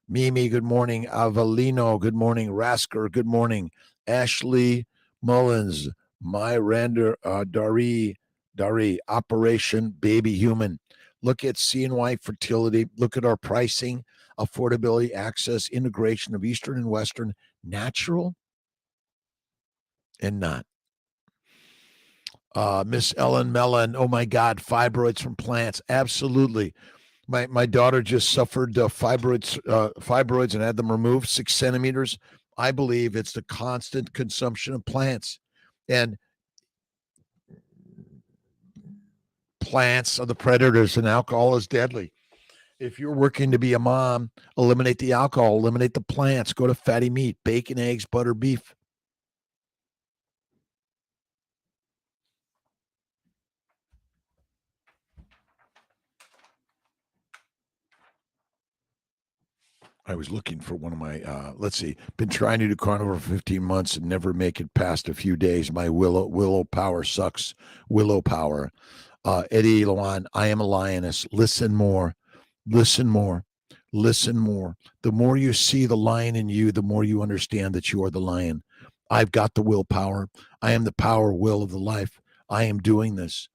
[SPEAKER 1] Mimi, good morning. Avelino, good morning. Rasker, good morning. Ashley Mullins, Miranda Dari, Operation Baby Human. Look at CNY Fertility. Look at our pricing, affordability, access, integration of Eastern and Western, natural and not. Miss Ellen Mellon, oh my God, fibroids from plants. Absolutely. My daughter just suffered fibroids and had them removed 6 centimeters. I believe it's the constant consumption of plants. And plants are the predators, and alcohol is deadly. If you're working to be a mom, eliminate the alcohol, eliminate the plants, go to fatty meat, bacon, eggs, butter, beef. I was looking for one of my, been trying to do carnivore for 15 months and never make it past a few days. My willow power sucks. Willow power. Eddie Lawan, I am a lioness. Listen more. Listen more. Listen more. The more you see the lion in you, the more you understand that you are the lion. I've got the willpower. I am the power will of the life. I am doing this.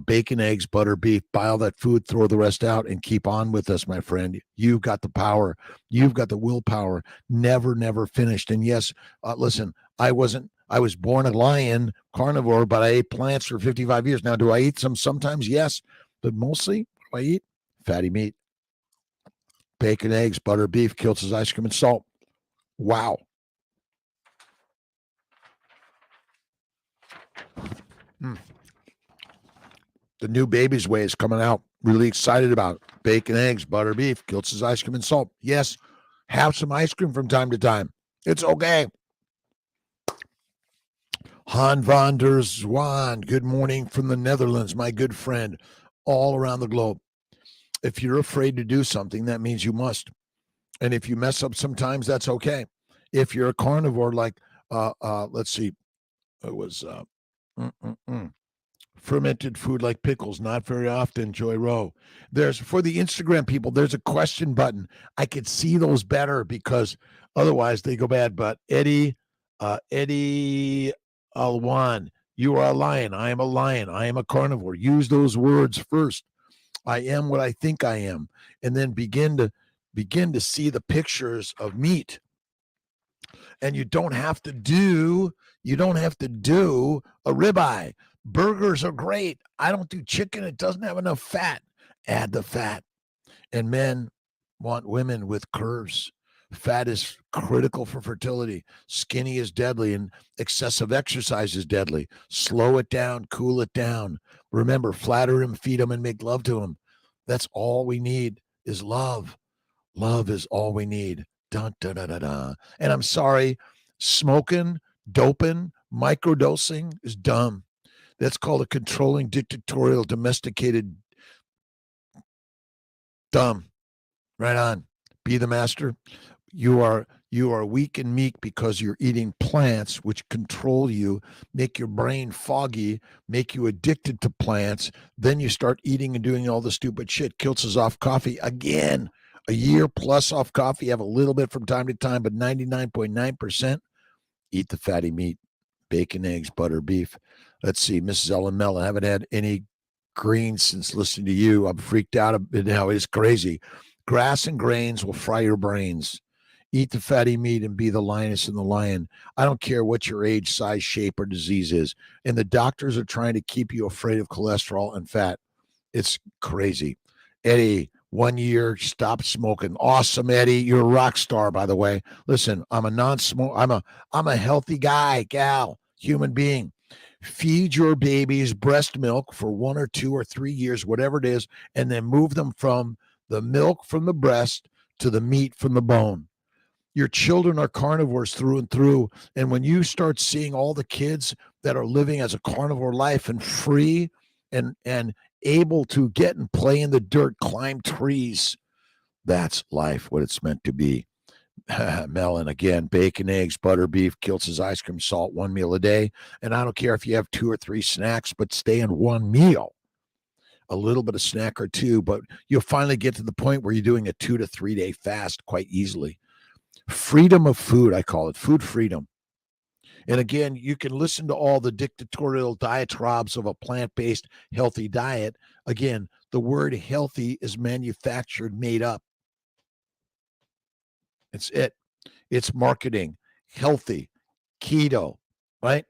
[SPEAKER 1] Bacon, eggs, butter, beef, buy all that food, throw the rest out, and keep on with us, my friend. You've got the power. You've got the willpower. Never finished. And yes, listen, I was born a lion, carnivore, but I ate plants for 55 years. Now, do I eat some sometimes? Yes. But mostly, what do I eat? Fatty meat. Bacon, eggs, butter, beef, Kiltz's ice cream, and salt. Wow. The new Baby's Way is coming out. Really excited about it. Bacon, eggs, butter, beef, Kiltz's ice cream, and salt. Yes, have some ice cream from time to time. It's okay. Han van der Zwaan, good morning from the Netherlands, my good friend, all around the globe. If you're afraid to do something, that means you must. And if you mess up sometimes, that's okay. If you're a carnivore, like, let's see, it was Fermented food like pickles, not very often, Joy Rowe. There's for the Instagram people, there's a question button. I could see those better because otherwise they go bad. But Eddie Alwan, you are a lion. I am a lion. I am a carnivore. Use those words first. I am what I think I am, and then begin to see the pictures of meat. And you don't have to do a ribeye. Burgers are great. I don't do chicken. It doesn't have enough fat. Add the fat. And men want women with curves. Fat is critical for fertility. Skinny is deadly, and excessive exercise is deadly. Slow it down, cool it down. Remember, flatter him, feed him, and make love to him. That's all we need is love. Love is all we need. Dun, dun, dun, dun, dun. And I'm sorry, smoking, doping, microdosing is dumb. That's called a controlling, dictatorial, domesticated dumb. Right on. Be the master. You are weak and meek because you're eating plants which control you, make your brain foggy, make you addicted to plants. Then you start eating and doing all the stupid shit. Kiltz is off coffee again. A year plus off coffee. Have a little bit from time to time, but 99.9% eat the fatty meat, bacon, eggs, butter, beef. Let's see, Mrs. Ellen Mellon. I haven't had any greens since listening to you. I'm freaked out a bit now. It's crazy. Grass and grains will fry your brains. Eat the fatty meat and be the lioness and the lion. I don't care what your age, size, shape, or disease is. And the doctors are trying to keep you afraid of cholesterol and fat. It's crazy. Eddie, 1 year, stop smoking. Awesome, Eddie. You're a rock star, by the way. Listen, I'm a non-smoker. I'm a healthy guy, gal, human being. Feed your babies breast milk for 1 or 2 or 3 years, whatever it is, and then move them from the milk from the breast to the meat from the bone. Your children are carnivores through and through. And when you start seeing all the kids that are living as a carnivore life and free and able to get and play in the dirt, climb trees, that's life, what it's meant to be. Melon, again, bacon, eggs, butter, beef, Kiltz's ice cream, salt, 1 meal a day. And I don't care if you have 2 or 3 snacks, but stay in 1 meal. A little bit of snack or 2, but you'll finally get to the point where you're doing a 2 to 3 day fast quite easily. Freedom of food, I call it, food freedom. And again, you can listen to all the dictatorial diatribes of a plant-based healthy diet. Again, the word healthy is manufactured, made up. It's it. It's marketing. Healthy. Keto, right?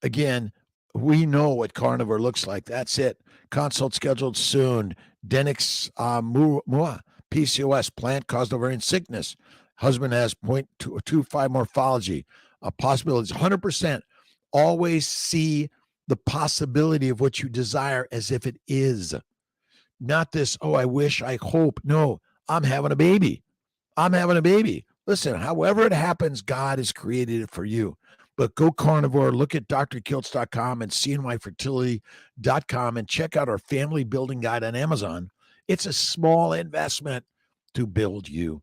[SPEAKER 1] Again, we know what carnivore looks like. That's it. Consult scheduled soon. Denix Mua, PCOS, plant-caused ovarian sickness. Husband has 0.25 morphology. Possibilities, 100%. Always see the possibility of what you desire as if it is. Not this, oh, I wish, I hope. No, I'm having a baby. I'm having a baby. Listen, however it happens, God has created it for you. But go carnivore, look at drkiltz.com and cnyfertility.com and check out our family building guide on Amazon. It's a small investment to build you.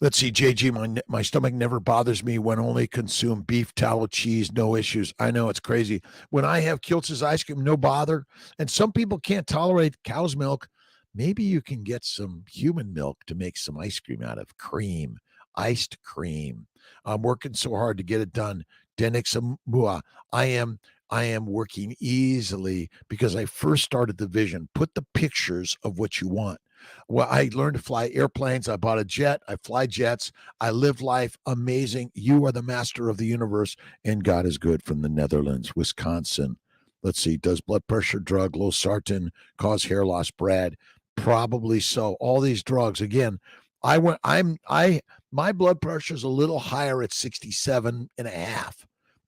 [SPEAKER 1] Let's see, JG, my stomach never bothers me when only consume beef, tallow, cheese, no issues. I know it's crazy. When I have Kiltz's ice cream, no bother. And some people can't tolerate cow's milk. Maybe you can get some human milk to make some ice cream out of cream, iced cream. I'm working so hard to get it done. Denix Mua, I am working easily because I first started the vision. Put the pictures of what you want. Well, I learned to fly airplanes. I bought a jet. I fly jets. I live life amazing. You are the master of the universe, and God is good. From the Netherlands, Wisconsin. Let's see. Does blood pressure drug losartan cause hair loss, Brad? Probably so. All these drugs. Again, my blood pressure is a little higher at 67.5,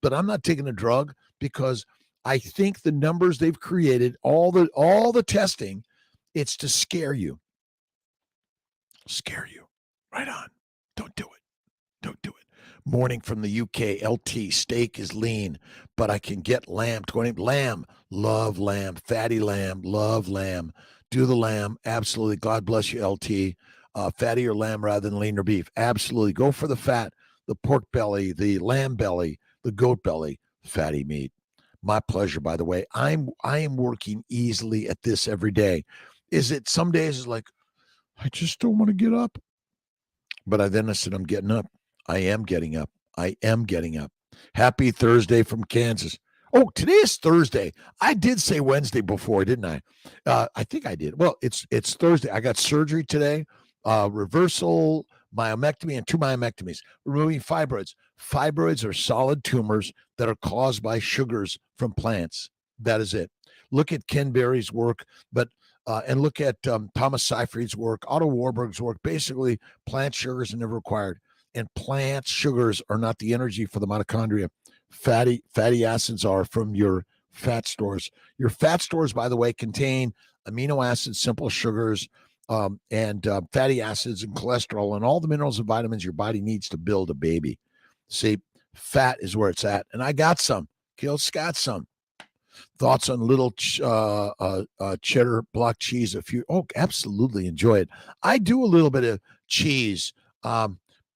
[SPEAKER 1] but I'm not taking a drug because I think the numbers they've created, all the testing, it's to scare you. Scare you. Right on. Don't do it. Don't do it. Morning from the UK, LT, steak is lean, but I can get lamb. 20 lamb, love lamb, fatty lamb, love lamb. Do the lamb, absolutely. God bless you, LT. Fatty or lamb rather than lean or beef. Absolutely. Go for the fat, the pork belly, the lamb belly, the goat belly. fatty meat. My pleasure, by the way. I am working easily at this every day. Is it some days is like, I just don't want to get up. But I said, I'm getting up. I am getting up. I am getting up. Happy Thursday from Kansas. Oh, today is Thursday. I did say Wednesday before, didn't I? I think I did. Well, it's Thursday. I got surgery today, reversal, myomectomy, and 2 myomectomies, removing fibroids. Fibroids are solid tumors that are caused by sugars from plants. That is it. Look at Ken Berry's work, and look at Thomas Seyfried's work, Otto Warburg's work. Basically, plant sugars are never required. And plant sugars are not the energy for the mitochondria. Fatty acids are from your fat stores. Your fat stores, by the way, contain amino acids, simple sugars, and fatty acids and cholesterol and all the minerals and vitamins your body needs to build a baby. See, fat is where it's at. And I got some. Kiltz got some. Thoughts on little cheddar block cheese? Absolutely enjoy it. I do a little bit of cheese,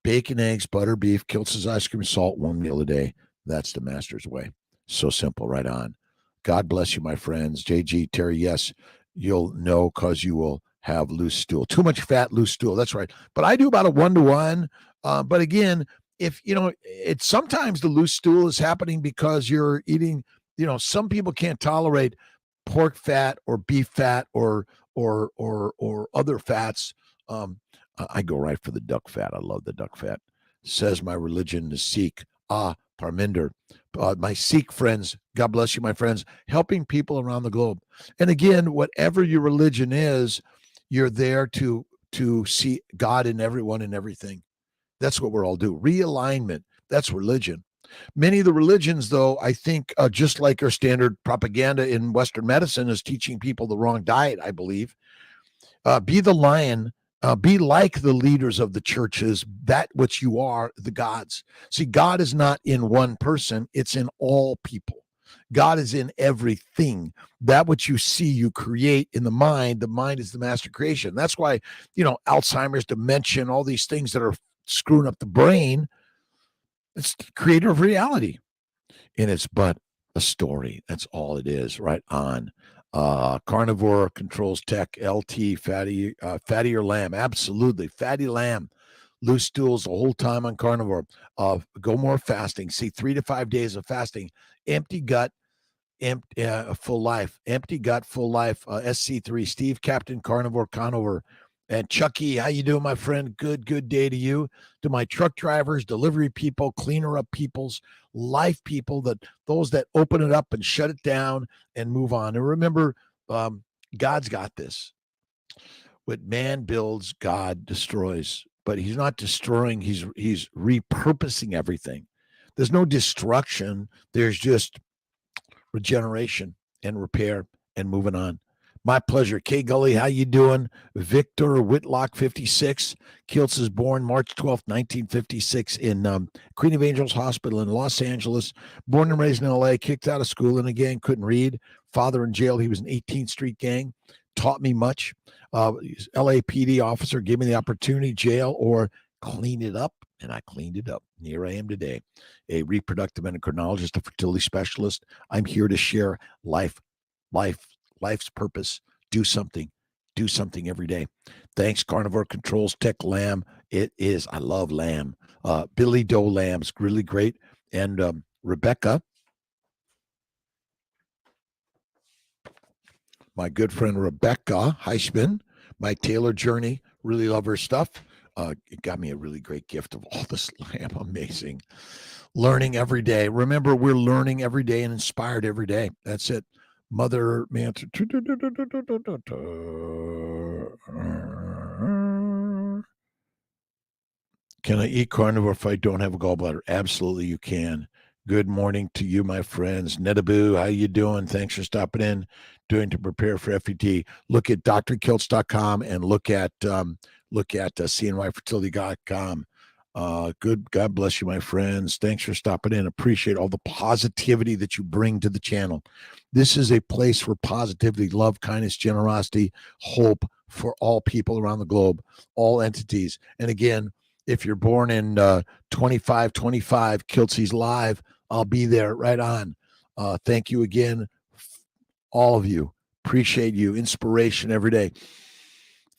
[SPEAKER 1] bacon, eggs, butter, beef, Kiltz's ice cream, salt, 1 meal a day. That's the master's way. So simple, right on. God bless you, my friends. JG, Terry, yes, you'll know because you will have loose stool. Too much fat, loose stool. That's right. But I do about a 1-to-1. But again, if it's sometimes the loose stool is happening because you're eating. Some people can't tolerate pork fat or beef fat or other fats. I go right for the duck fat. I love the duck fat. Says my religion is Sikh. Parminder. My Sikh friends, God bless you, my friends, helping people around the globe. And again, whatever your religion is, you're there to see God in everyone and everything. That's what we're all doing. Realignment. That's religion. Many of the religions, though, I think, just like our standard propaganda in Western medicine is teaching people the wrong diet, I believe. Be the lion. Be like the leaders of the churches, that which you are, the gods. See, God is not in one person. It's in all people. God is in everything. That which you see, you create in the mind. The mind is the master creation. That's why, Alzheimer's, dementia, all these things that are screwing up the brain, it's the creator of reality. And it's but a story. That's all it is. Right on. Carnivore Controls Tech, LT, fattier lamb. Absolutely. Fatty lamb. Loose stools the whole time on carnivore. Go more fasting. See, 3 to 5 days of fasting. Empty gut, full life. Empty gut, full life. SC3, Steve, Captain Carnivore. And Chucky, how you doing, my friend? Good day to you. To my truck drivers, delivery people, cleaner up peoples, life people, those that open it up and shut it down and move on. And remember, God's got this. What man builds, God destroys. But he's not destroying, he's repurposing everything. There's no destruction. There's just regeneration and repair and moving on. My pleasure. K Gully, how you doing? Victor Whitlock, 56. Kiltz is born March 12th, 1956 in Queen of Angels Hospital in Los Angeles. Born and raised in L.A., kicked out of school in a gang, couldn't read. Father in jail. He was an 18th Street gang. Taught me much. LAPD officer gave me the opportunity, jail or clean it up, and I cleaned it up. And here I am today, a reproductive endocrinologist, a fertility specialist. I'm here to share life's purpose. Do something every day. Thanks, Carnivore Controls Tech Lamb. It is, I love lamb. Billy Doe lamb's really great. And Rebecca, my good friend Rebecca Heisman, my Taylor Journey, really love her stuff. It got me a really great gift of all this lamb. Amazing. Learning every day. Remember, we're learning every day and inspired every day. That's it. Mother Mantra. Can I eat carnivore if I don't have a gallbladder? Absolutely, you can. Good morning to you, my friends. Netaboo, how you doing? Thanks for stopping in, doing to prepare for FET. Look at drkiltz.com and look at cnyfertility.com. Good. God bless you, my friends. Thanks for stopping in. Appreciate all the positivity that you bring to the channel. This is a place for positivity, love, kindness, generosity, hope for all people around the globe, all entities. And again, if you're born in 2525, Kiltzy's live I'll be there right on. Thank you again, all of you. Appreciate you. Inspiration every day.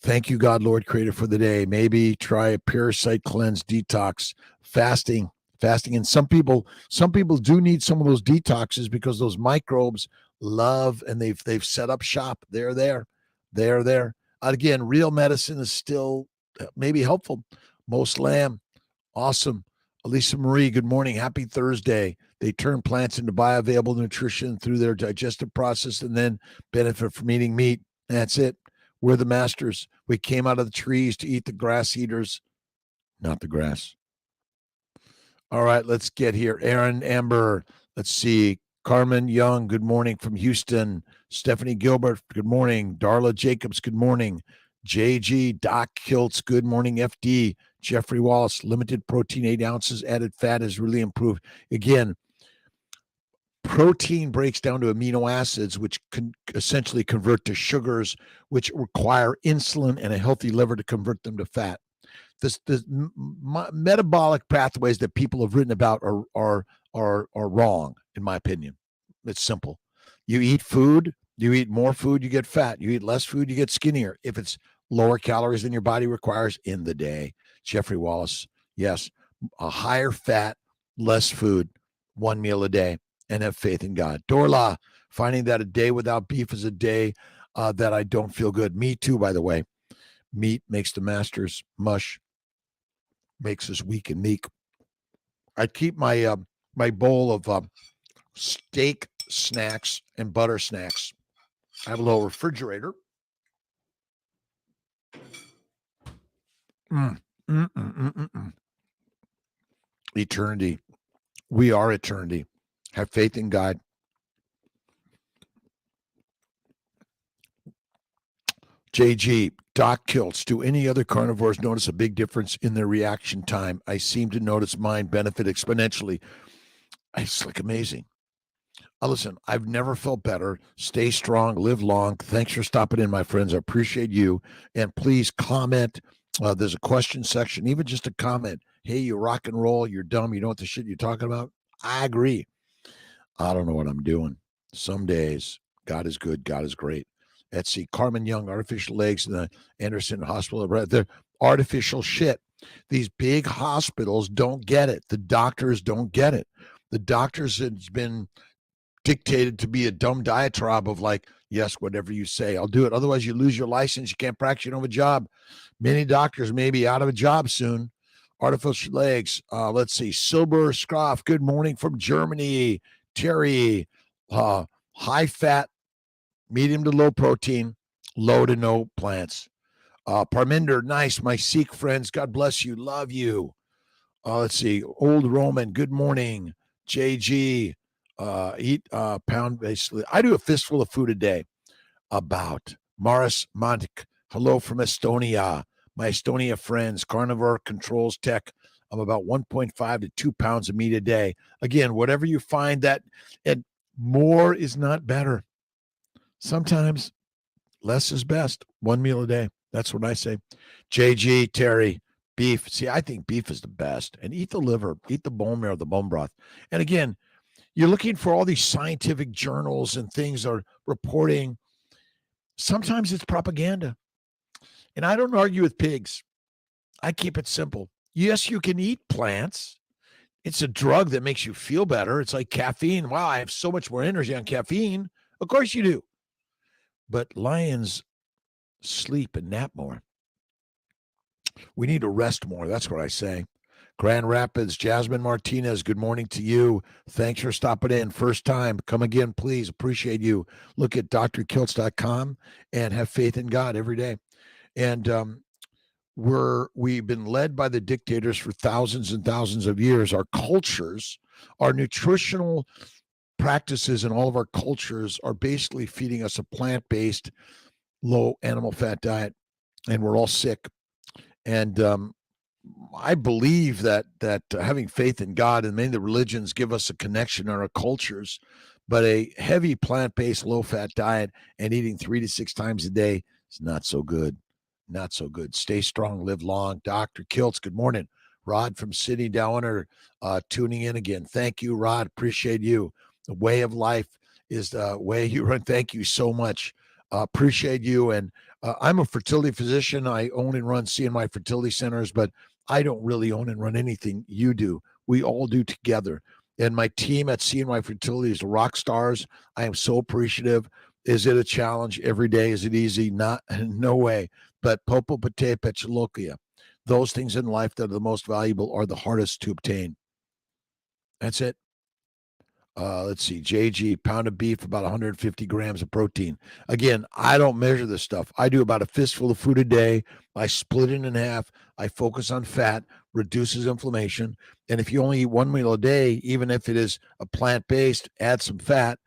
[SPEAKER 1] Thank you, God, Lord, Creator, for the day. Maybe try a parasite cleanse, detox, fasting. And some people do need some of those detoxes because those microbes love, and they've set up shop. They're there. Again, real medicine is still maybe helpful. Most lamb, awesome. Elisa Marie, good morning. Happy Thursday. They turn plants into bioavailable nutrition through their digestive process and then benefit from eating meat. That's it. We're the masters. We came out of the trees to eat the grass eaters, not the grass. All right, let's get here. Aaron Amber, let's see. Carmen Young, good morning from Houston. Stephanie Gilbert, good morning. Darla Jacobs, good morning. JG, Dr.Kiltz, good morning. FD, Jeffrey Wallace, limited protein, 8 ounces, added fat has really improved. Again, protein breaks down to amino acids, which can essentially convert to sugars, which require insulin and a healthy liver to convert them to fat. The metabolic pathways that people have written about are wrong, in my opinion. It's simple. You eat food, you eat more food, you get fat. You eat less food, you get skinnier. If it's lower calories than your body requires in the day. Jeffrey Wallace, yes, a higher fat, less food, 1 meal a day, and have faith in God. Dorla, finding that a day without beef is a day that I don't feel good. Me too, by the way. Meat makes the masters mush, makes us weak and meek. I keep my my bowl of steak snacks and butter snacks. I have a little refrigerator. Eternity. We are eternity. Have faith in God. JG, Dr.Kiltz, do any other carnivores notice a big difference in their reaction time? I seem to notice mine benefit exponentially. It's like amazing. Listen, I've never felt better. Stay strong, live long. Thanks for stopping in, my friends. I appreciate you. And please comment. There's a question section, even just a comment. Hey, you rock and roll. You're dumb. You know what the shit you're talking about? I agree. I don't know what I'm doing. Some days, God is good. God is great. Let's see. Carmen Young, artificial legs in the Anderson Hospital. They're artificial shit. These big hospitals don't get it. The doctors don't get it. The doctors has been dictated to be a dumb diatribe of like, yes, whatever you say, I'll do it. Otherwise, you lose your license. You can't practice. You don't have a job. Many doctors may be out of a job soon. Artificial legs. Let's see. Silber Scroff, good morning from Germany. Terry, high fat, medium to low protein, low to no plants. Parminder, nice. My Sikh friends, God bless you. Love you. Let's see. Old Roman, good morning. JG, eat pound basically. I do a fistful of food a day. About Maris Montik, hello from Estonia. My Estonia friends, Carnivore Controls Tech. I'm about 1.5 to 2 pounds of meat a day. Again, whatever you find that, and more is not better. Sometimes less is best. 1 meal a day. That's what I say. JG, Terry, beef. See, I think beef is the best. And eat the liver, eat the bone marrow, the bone broth. And again, you're looking for all these scientific journals and things are reporting. Sometimes it's propaganda. And I don't argue with pigs. I keep it simple. Yes, you can eat plants. It's a drug that makes you feel better. It's like caffeine. Wow, I have so much more energy on caffeine. Of course you do. But lions sleep and nap more. We need to rest more. That's what I say. Grand Rapids, Jasmine Martinez, good morning to you. Thanks for stopping in. First time. Come again, please. Appreciate you. Look at drkiltz.com and have faith in God every day. And we've been led by the dictators for thousands and thousands of years. Our cultures, our nutritional practices in all of our cultures are basically feeding us a plant-based, low animal fat diet, and we're all sick. And I believe that having faith in God, and many of the religions give us a connection in our cultures, but a heavy plant-based, low-fat diet and eating 3 to 6 times a day is not so good. Not so good. Stay strong, live long. Dr. Kiltz, good morning. Rod from Sydney Downer tuning in again. Thank you, Rod. Appreciate you. The way of life is the way you run. Thank you so much. Appreciate you. And I'm a fertility physician. I own and run CNY fertility centers, but I don't really own and run anything you do. We all do together. And my team at CNY Fertility is rock stars. I am so appreciative. Is it a challenge every day? Is it easy? Not, no way. But popo pate petchalokia, those things in life that are the most valuable are the hardest to obtain. That's it. Let's see, JG, pound of beef, about 150 grams of protein. Again, I don't measure this stuff. I do about a fistful of food a day. I split it in half. I focus on fat, reduces inflammation. And if you only eat one meal a day, even if it is a plant-based, add some fat,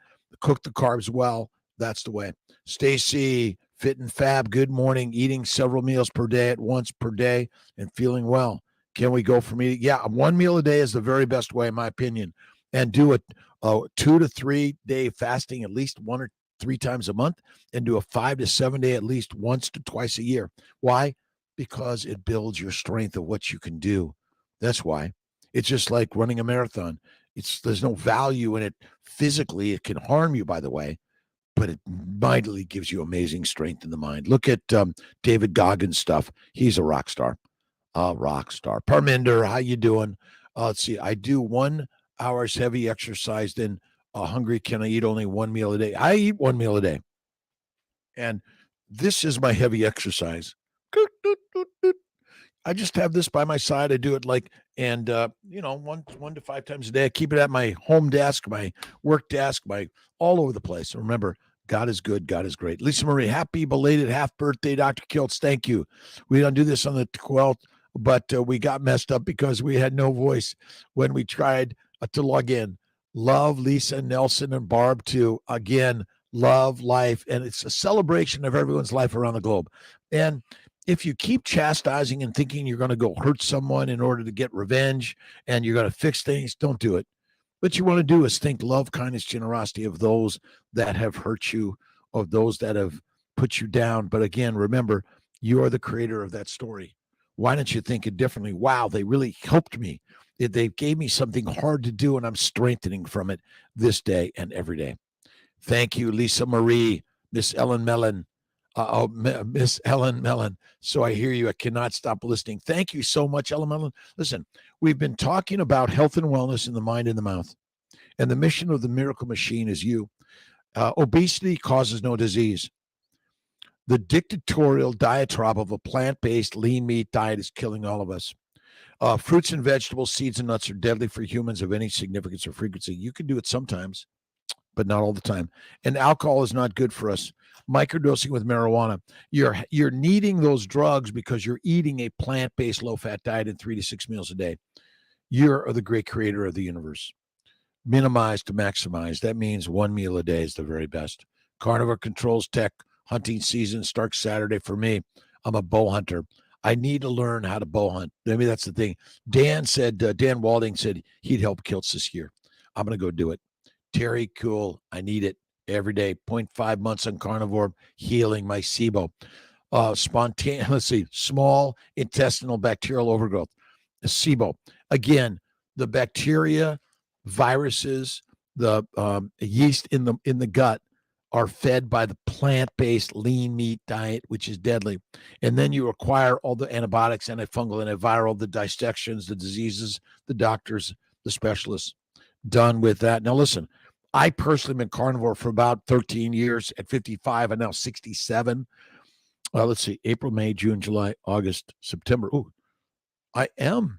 [SPEAKER 1] cook the carbs well. That's the way. Stacy, fit and fab, good morning, eating several meals per day at once per day and feeling well. Can we go from eating? Yeah, one meal a day is the very best way, in my opinion. And do it 2 to 3 day fasting at least 1 or 3 times a month, and do a 5 to 7 day at least once to twice a year. Why? Because it builds your strength of what you can do. That's why. It's just like running a marathon. There's no value in it physically. It can harm you, by the way, but it mightily gives you amazing strength in the mind. Look at David Goggins' stuff. He's a rock star. Rock star. Parminder, how you doing? Let's see. I do 1 hours heavy exercise, then hungry. Can I eat only one meal a day? I eat one meal a day. And this is my heavy exercise. I just have this by my side. I do it one to 5 times a day. I keep it at my home desk, my work desk, my all over the place. Remember, God is good. God is great. Lisa Marie, happy belated half birthday, Dr. Kiltz. Thank you. We don't do this on the 12th, but we got messed up because we had no voice when we tried to log in. Love Lisa, Nelson, and Barb too. Again, love life. And it's a celebration of everyone's life around the globe. And if you keep chastising and thinking you're going to go hurt someone in order to get revenge and you're going to fix things, don't do it. What you want to do is think love, kindness, generosity of those that have hurt you, of those that have put you down. But again, remember, you are the creator of that story. Why don't you think it differently? Wow, they really helped me. They gave me something hard to do, and I'm strengthening from it this day and every day. Thank you, Lisa Marie, Miss Ellen Mellon. Miss Ellen Mellon. So I hear you. I cannot stop listening. Thank you so much, Ellen Mellon. Listen, we've been talking about health and wellness in the mind and the mouth. And the mission of the Miracle Machine is you. Obesity causes no disease. The dictatorial diatribe of a plant-based lean meat diet is killing all of us. Fruits and vegetables, seeds and nuts are deadly for humans of any significance or frequency. You can do it sometimes, but not all the time. And alcohol is not good for us. Microdosing with marijuana. You're needing those drugs because you're eating a plant-based low-fat diet in 3 to 6 meals a day. You're the great creator of the universe. Minimize to maximize. That means 1 meal a day is the very best. Carnivore Controls Tech hunting season starts Saturday for me. I'm a bow hunter. I need to learn how to bow hunt. Maybe that's the thing. Dan Walding said he'd help Kiltz this year. I'm going to go do it. Terry, cool. I need it every day. 0.5 months on carnivore, healing my SIBO. Small intestinal bacterial overgrowth. SIBO. Again, the bacteria, viruses, the yeast in the gut are fed by the plant-based lean meat diet, which is deadly. And then you acquire all the antibiotics, antifungal, antiviral, the dissections, the diseases, the doctors, the specialists. Done with that. Now, listen, I personally been carnivore for about 13 years. At 55, I'm now 67. Let's see, April, May, June, July, August, September. Ooh, I'm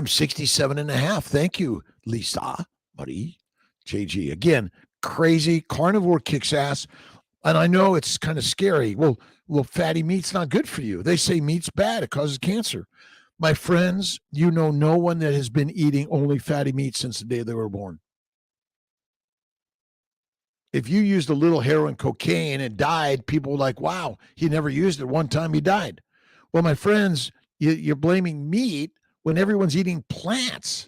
[SPEAKER 1] 67 and a half. Thank you, Lisa, buddy, JG. Again, crazy. Carnivore kicks ass. And I know it's kind of scary. Well, fatty meat's not good for you. They say meat's bad. It causes cancer. My friends, you know no one that has been eating only fatty meat since the day they were born. If you used a little heroin, cocaine, and died, people were like, wow, he never used it. One time he died. Well, my friends, you're blaming meat when everyone's eating plants.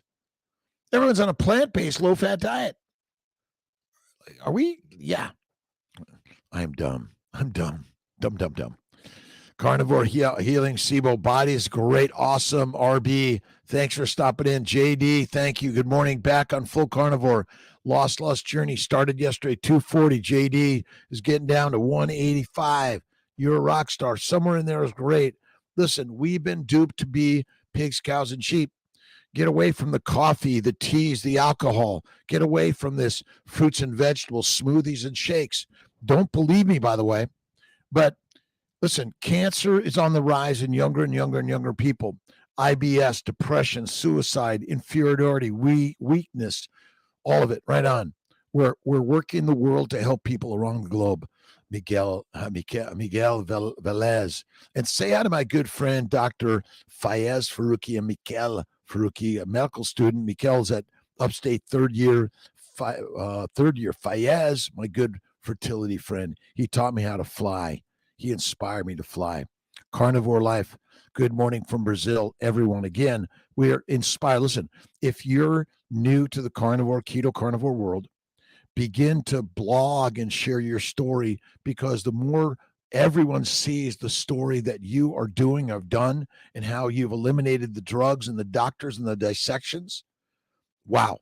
[SPEAKER 1] Everyone's on a plant-based, low-fat diet. Are we? Yeah. I am dumb. I'm dumb. Dumb. Carnivore Healing, SIBO Body is great. Awesome. RB, thanks for stopping in. JD, thank you. Good morning. Back on Full Carnivore. Lost Journey started yesterday, 240. JD is getting down to 185. You're a rock star. Somewhere in there is great. Listen, we've been duped to be pigs, cows, and sheep. Get away from the coffee, the teas, the alcohol. Get away from this fruits and vegetables, smoothies and shakes. Don't believe me, by the way. But listen, cancer is on the rise in younger and younger and younger people. IBS, depression, suicide, inferiority, weakness, all of it, right on. We're working the world to help people around the globe. Miguel Velez. And say hi to my good friend, Dr. Fayez Faruqi and Mikel Faruqi, a medical student. Mikel's at upstate third year. Fayez, my good fertility friend, he taught me how to fly. He inspired me to fly. Carnivore Life. Good morning from Brazil, everyone. Again, we are inspired. Listen, if you're new to the keto carnivore world, begin to blog and share your story, because the more everyone sees the story that you are doing, have done, and how you've eliminated the drugs and the doctors and the dissections, wow.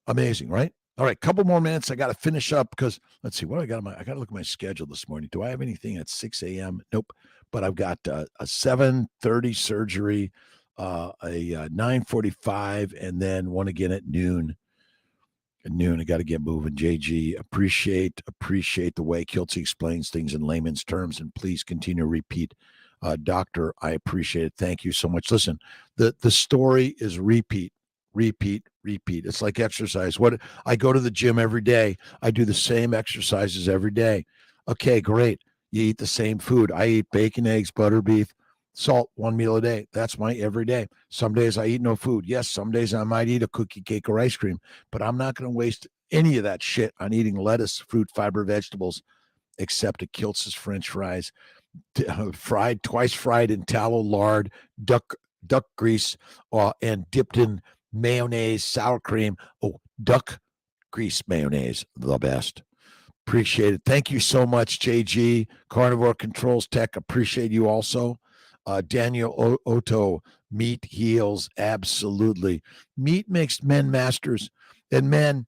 [SPEAKER 1] Amazing, right? All right, couple more minutes. I got to finish up because let's see what I got. I got to look at my schedule this morning. Do I have anything at 6 a.m.? Nope. But I've got a 7:30 surgery, a 9:45, and then one again at noon. At noon, I got to get moving. JG, appreciate the way Kiltz explains things in layman's terms, and please continue to repeat. Doctor, I appreciate it. Thank you so much. Listen, the story is repeat. It's like exercise. What I go to the gym every day. I do the same exercises every day. Okay, great. You eat the same food. I eat bacon, eggs, butter, beef, salt, one meal a day. That's my every day. Some days I eat no food. Yes, some days I might eat a cookie, cake, or ice cream, but I'm not going to waste any of that shit on eating lettuce, fruit, fiber, vegetables, except a Kiltz's French fries, twice fried in tallow, lard, duck grease, and dipped in mayonnaise, sour cream. Oh, duck grease mayonnaise, the best. Appreciate it. Thank you so much, JG. Carnivore Controls Tech. Appreciate you also. Daniel Otto, meat heals. Absolutely. Meat makes men masters. And men,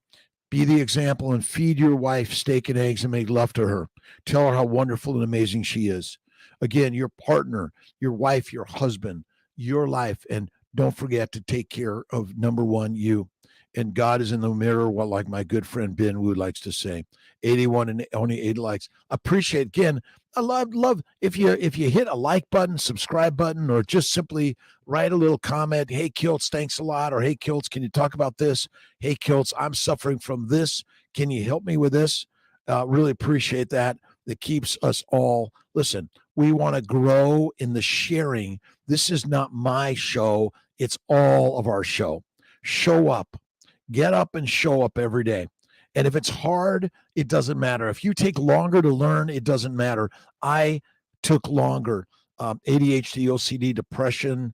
[SPEAKER 1] be the example and feed your wife steak and eggs and make love to her. Tell her how wonderful and amazing she is. Again, your partner, your wife, your husband, your life. And don't forget to take care of number one, you. And God is in the mirror, well, like my good friend Ben Wood likes to say. 81 and only 8 likes. Appreciate again. I love if you hit a like button, subscribe button, or just simply write a little comment. Hey Kiltz, thanks a lot. Or hey Kiltz, can you talk about this? Hey Kiltz, I'm suffering from this. Can you help me with this? Really appreciate that. That keeps us all. Listen, we want to grow in the sharing. This is not my show. It's all of our show. Show up. Get up and show up every day. And if it's hard, it doesn't matter. If you take longer to learn, it doesn't matter. I took longer. ADHD, OCD, depression,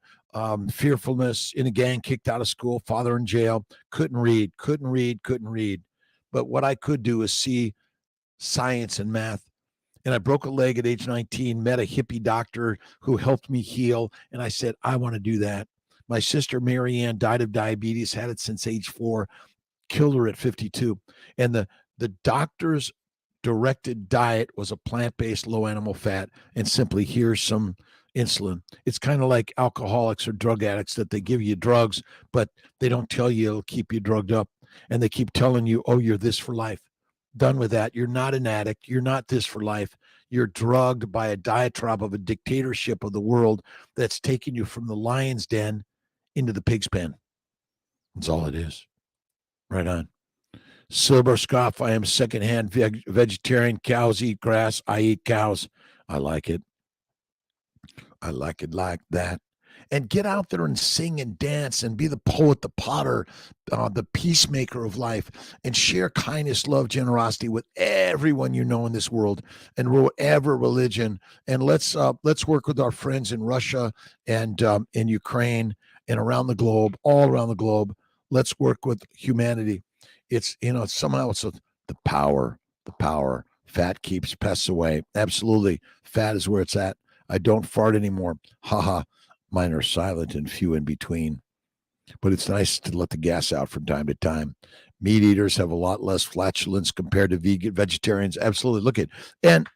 [SPEAKER 1] fearfulness, in a gang, kicked out of school, father in jail, couldn't read. But what I could do is see science and math. And I broke a leg at age 19, met a hippie doctor who helped me heal. And I said, I want to do that. My sister, Mary Ann, died of diabetes, had it since age 4, killed her at 52. And the doctor's directed diet was a plant-based, low animal fat, and simply here's some insulin. It's kind of like alcoholics or drug addicts, that they give you drugs, but they don't tell you it'll keep you drugged up. And they keep telling you, oh, you're this for life. Done with that. You're not an addict. You're not this for life. You're drugged by a diatribe of a dictatorship of the world that's taking you from the lion's den into the pig's pen. That's all it is. Right on. Silver Scoff, I am secondhand vegetarian. Cows eat grass. I eat cows. I like it. I like it like that. And get out there and sing and dance and be the poet, the potter, the peacemaker of life, and share kindness, love, generosity with everyone you know in this world, and whatever religion. And let's work with our friends in Russia and in Ukraine and around the globe, all around the globe. Let's work with humanity. It's, somehow it's the power. Fat keeps pests away. Absolutely. Fat is where it's at. I don't fart anymore. Haha. Mine are silent and few in between. But it's nice to let the gas out from time to time. Meat eaters have a lot less flatulence compared to vegetarians. Absolutely. Look at and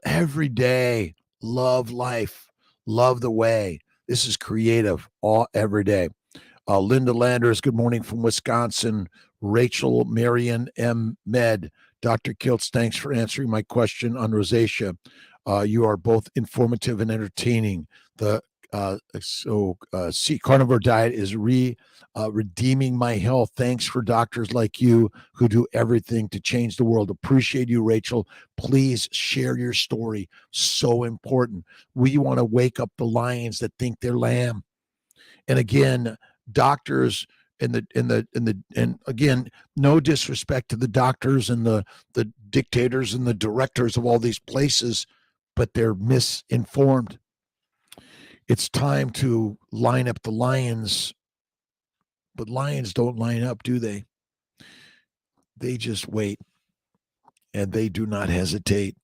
[SPEAKER 1] every day, love life, love the way. This is creative all every day. Linda Landers, good morning from Wisconsin. Rachel Marion M. Med. Dr. Kiltz, thanks for answering my question on rosacea. You are both informative and entertaining. The Carnivore Diet is redeeming my health. Thanks for doctors like you who do everything to change the world. Appreciate you, Rachel. Please share your story. So important. We want to wake up the lions that think they're lamb. And again, doctors and again, no disrespect to the doctors and the dictators and the directors of all these places, but they're misinformed. It's time to line up the lions, but lions don't line up, do they? They just wait, and they do not hesitate.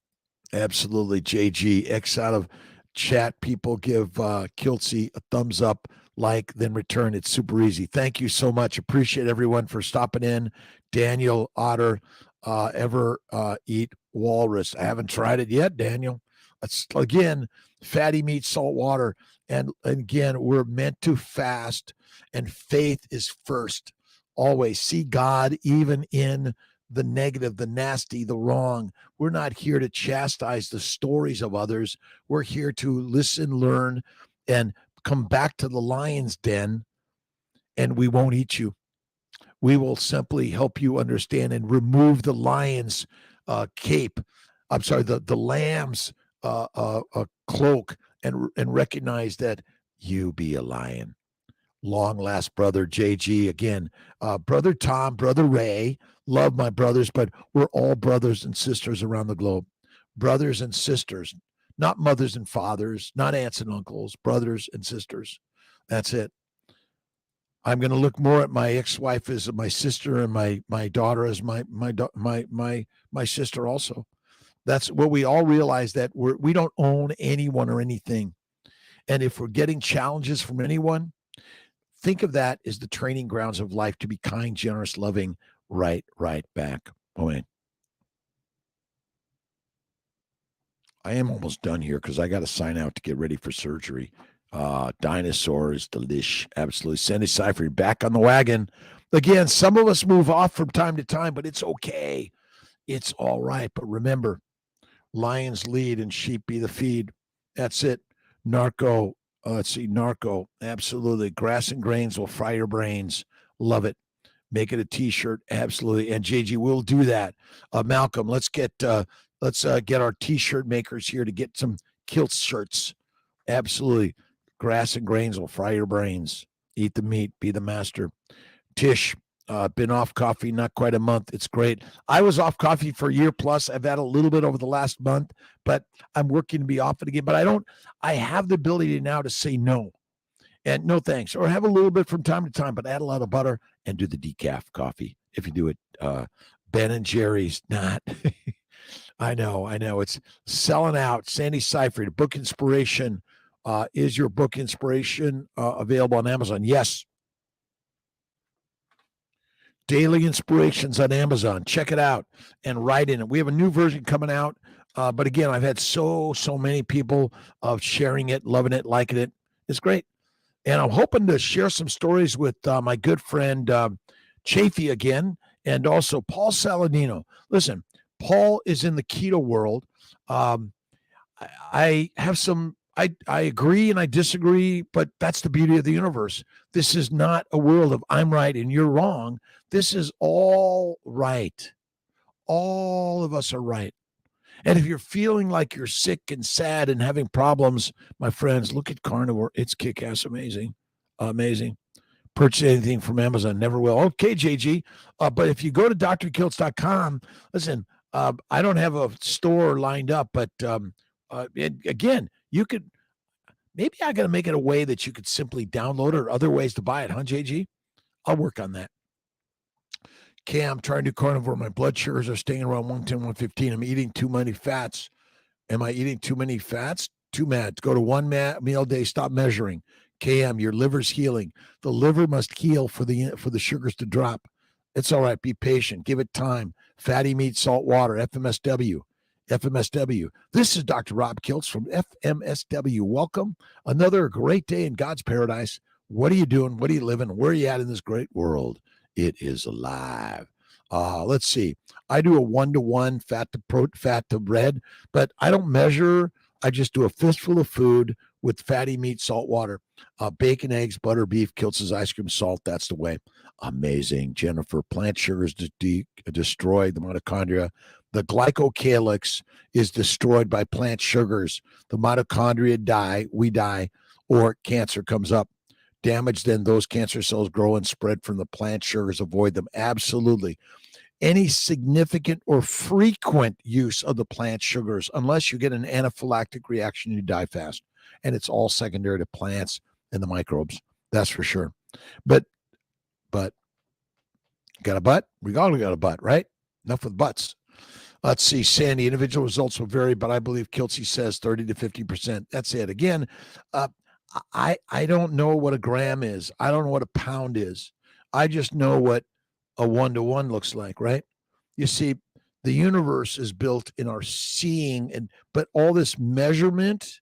[SPEAKER 1] Absolutely. JG, X out of chat. People give Kiltzy a thumbs up, like, then return. It's super easy. Thank you so much. Appreciate everyone for stopping in. Daniel Otter, ever eat walrus? I haven't tried it yet, Daniel. It's, again, fatty meat, salt water. And again, we're meant to fast, and faith is first. Always see God even in the negative, the nasty, the wrong. We're not here to chastise the stories of others. We're here to listen, learn, and come back to the lion's den, and we won't eat you. We will simply help you understand and remove the lion's cape. I'm sorry, the lamb's cloak, and recognize that you be a lion. Long last, brother JG. Again, brother Tom, brother Ray. Love my brothers, but we're all brothers and sisters around the globe. Brothers and sisters, not mothers and fathers, not aunts and uncles, brothers and sisters. That's it. I'm going to look more at my ex-wife as my sister, and my daughter as my sister also. That's what we all realize, that we don't own anyone or anything. And if we're getting challenges from anyone, think of that as the training grounds of life to be kind, generous, loving, right back. Oh, man. I am almost done here because I got to sign out to get ready for surgery. Dinosaurs, delish. Absolutely. Sandy Seifert, back on the wagon. Again, some of us move off from time to time, but it's okay. It's all right. But remember, lions lead and sheep be the feed. That's it. Narco. Let's see. Narco. Absolutely. Grass and grains will fry your brains. Love it. Make it a t-shirt. Absolutely. And JG, we'll do that. Malcolm, let's get our t-shirt makers here to get some Kiltz shirts. Absolutely. Grass and grains will fry your brains. Eat the meat. Be the master. Tish, been off coffee not quite a month. It's great. I was off coffee for a year plus. I've had a little bit over the last month, but I'm working to be off it again. But I have the ability now to say no. And no thanks, or have a little bit from time to time, but add a lot of butter and do the decaf coffee if you do it. Ben and Jerry's, not. I know. It's selling out. Sandy Seifert, book inspiration. Is your book inspiration available on Amazon? Yes. Daily Inspirations on Amazon. Check it out and write in it. We have a new version coming out. But again, I've had so many people of sharing it, loving it, liking it. It's great. And I'm hoping to share some stories with my good friend Chafee again, and also Paul Saladino. Listen, Paul is in the keto world. I have some, I agree and I disagree, but that's the beauty of the universe. This is not a world of I'm right and you're wrong. This is all right. All of us are right. And if you're feeling like you're sick and sad and having problems, my friends, look at Carnivore. It's kick-ass amazing. Amazing. Purchase anything from Amazon. Never will. Okay, JG. But if you go to drkiltz.com, listen, I don't have a store lined up, but again, you could, maybe I got to make it a way that you could simply download it, or other ways to buy it, huh, JG? I'll work on that. Cam, trying to do carnivore. My blood sugars are staying around 110, 115. I'm eating too many fats. Am I eating too many fats? Too mad. Go to one meal a day. Stop measuring. KM, your liver's healing. The liver must heal for the sugars to drop. It's all right. Be patient. Give it time. Fatty meat, salt water, FMSW. FMSW. This is Dr. Rob Kiltz from FMSW. Welcome. Another great day in God's paradise. What are you doing? What are you living? Where are you at in this great world? It is alive. Let's see. I do a 1-to-1 fat to red, but I don't measure. I just do a fistful of food with fatty meat, salt water, bacon, eggs, butter, beef, Kiltz's ice cream, salt. That's the way. Amazing, Jennifer. Plant sugars destroy the mitochondria. The glycocalyx is destroyed by plant sugars. The mitochondria die, we die, or cancer comes up. Damage, then those cancer cells grow and spread from the plant sugars. Avoid them. Absolutely. Any significant or frequent use of the plant sugars, unless you get an anaphylactic reaction, you die fast. And it's all secondary to plants and the microbes. That's for sure. But got a butt? We all got a butt, right? Enough with butts. Let's see, Sandy. Individual results will vary, but I believe Kiltz says 30 to 50%. That's it. Again, I don't know what a gram is. I don't know what a pound is. I just know what a 1-to-1 looks like, right? You see, the universe is built in our seeing, but all this measurement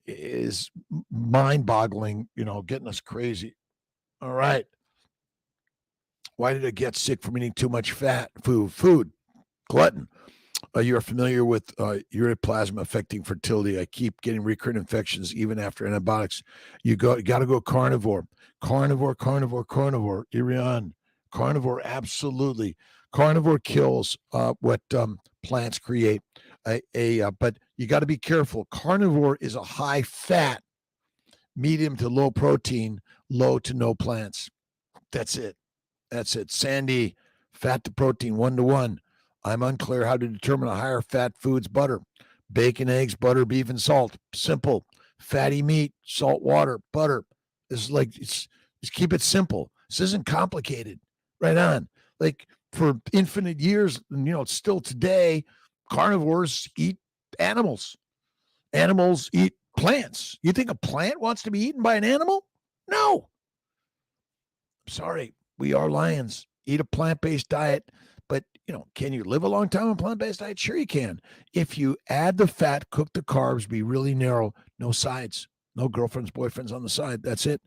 [SPEAKER 1] is mind-boggling, getting us crazy. All right. Why did I get sick from eating too much fat food? Glutton. You're familiar with ureaplasma affecting fertility. I keep getting recurrent infections even after antibiotics. You got to go carnivore. Carnivore. Irion. Carnivore, absolutely. Carnivore kills what plants create. But you got to be careful. Carnivore is a high fat, medium to low protein, low to no plants. That's it. Sandy, fat to protein, 1-to-1. I'm unclear how to determine a higher fat foods. Butter, bacon, eggs, butter, beef, and salt. Simple. Fatty meat, salt, water, butter. This is like, just keep it simple. This isn't complicated. Right on. Like for infinite years, still today, carnivores eat animals. Animals eat plants. You think a plant wants to be eaten by an animal? No. Sorry. We are lions. Eat a plant-based diet. But, can you live a long time on plant-based diet? Sure you can. If you add the fat, cook the carbs, be really narrow, no sides, no girlfriends, boyfriends on the side. That's it.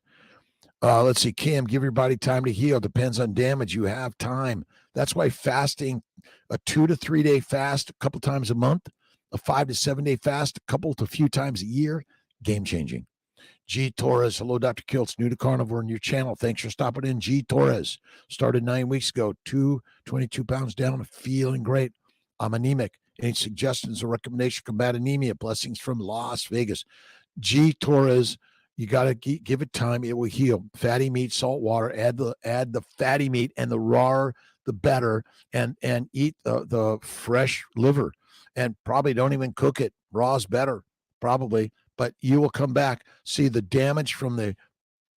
[SPEAKER 1] Let's see, Cam, give your body time to heal. Depends on damage. You have time. That's why fasting, a 2 to 3 day fast a couple times a month, a 5 to 7 day fast a few times a year, game-changing. G. Torres, hello, Dr. Kiltz, new to Carnivore on your channel. Thanks for stopping in. G. Torres, started 9 weeks ago, 22 pounds down, feeling great. I'm anemic. Any suggestions or recommendation to combat anemia? Blessings from Las Vegas. G. Torres, you got to give it time. It will heal. Fatty meat, salt water, add the fatty meat, and the rawer, the better, and eat the fresh liver. And probably don't even cook it. Raw's better, probably. But you will come back, see the damage from the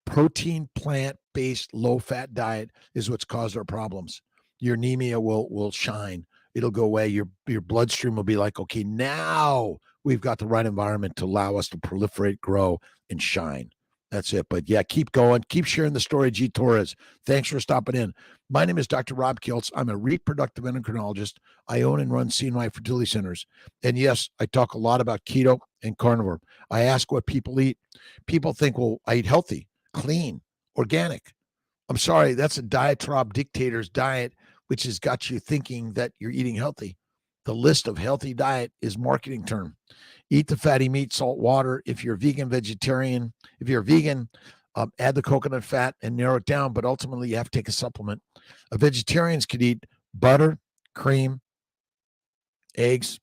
[SPEAKER 1] protein plant-based low-fat diet is what's caused our problems. Your anemia will shine. It'll go away. Your bloodstream will be like, okay, now we've got the right environment to allow us to proliferate, grow, and shine. That's it. But yeah, keep going. Keep sharing the story, G. Torres. Thanks for stopping in. My name is Dr. Rob Kiltz. I'm a reproductive endocrinologist. I own and run CNY fertility centers. And yes, I talk a lot about keto and carnivore. I ask what people eat. People think, well, I eat healthy, clean, organic. I'm sorry, that's a diatribe dictator's diet, which has got you thinking that you're eating healthy. The list of healthy diet is marketing term. Eat the fatty meat, salt, water. If you're vegan, vegetarian, if you're vegan, add the coconut fat and narrow it down. But ultimately, you have to take a supplement. Vegetarians could eat butter, cream, eggs,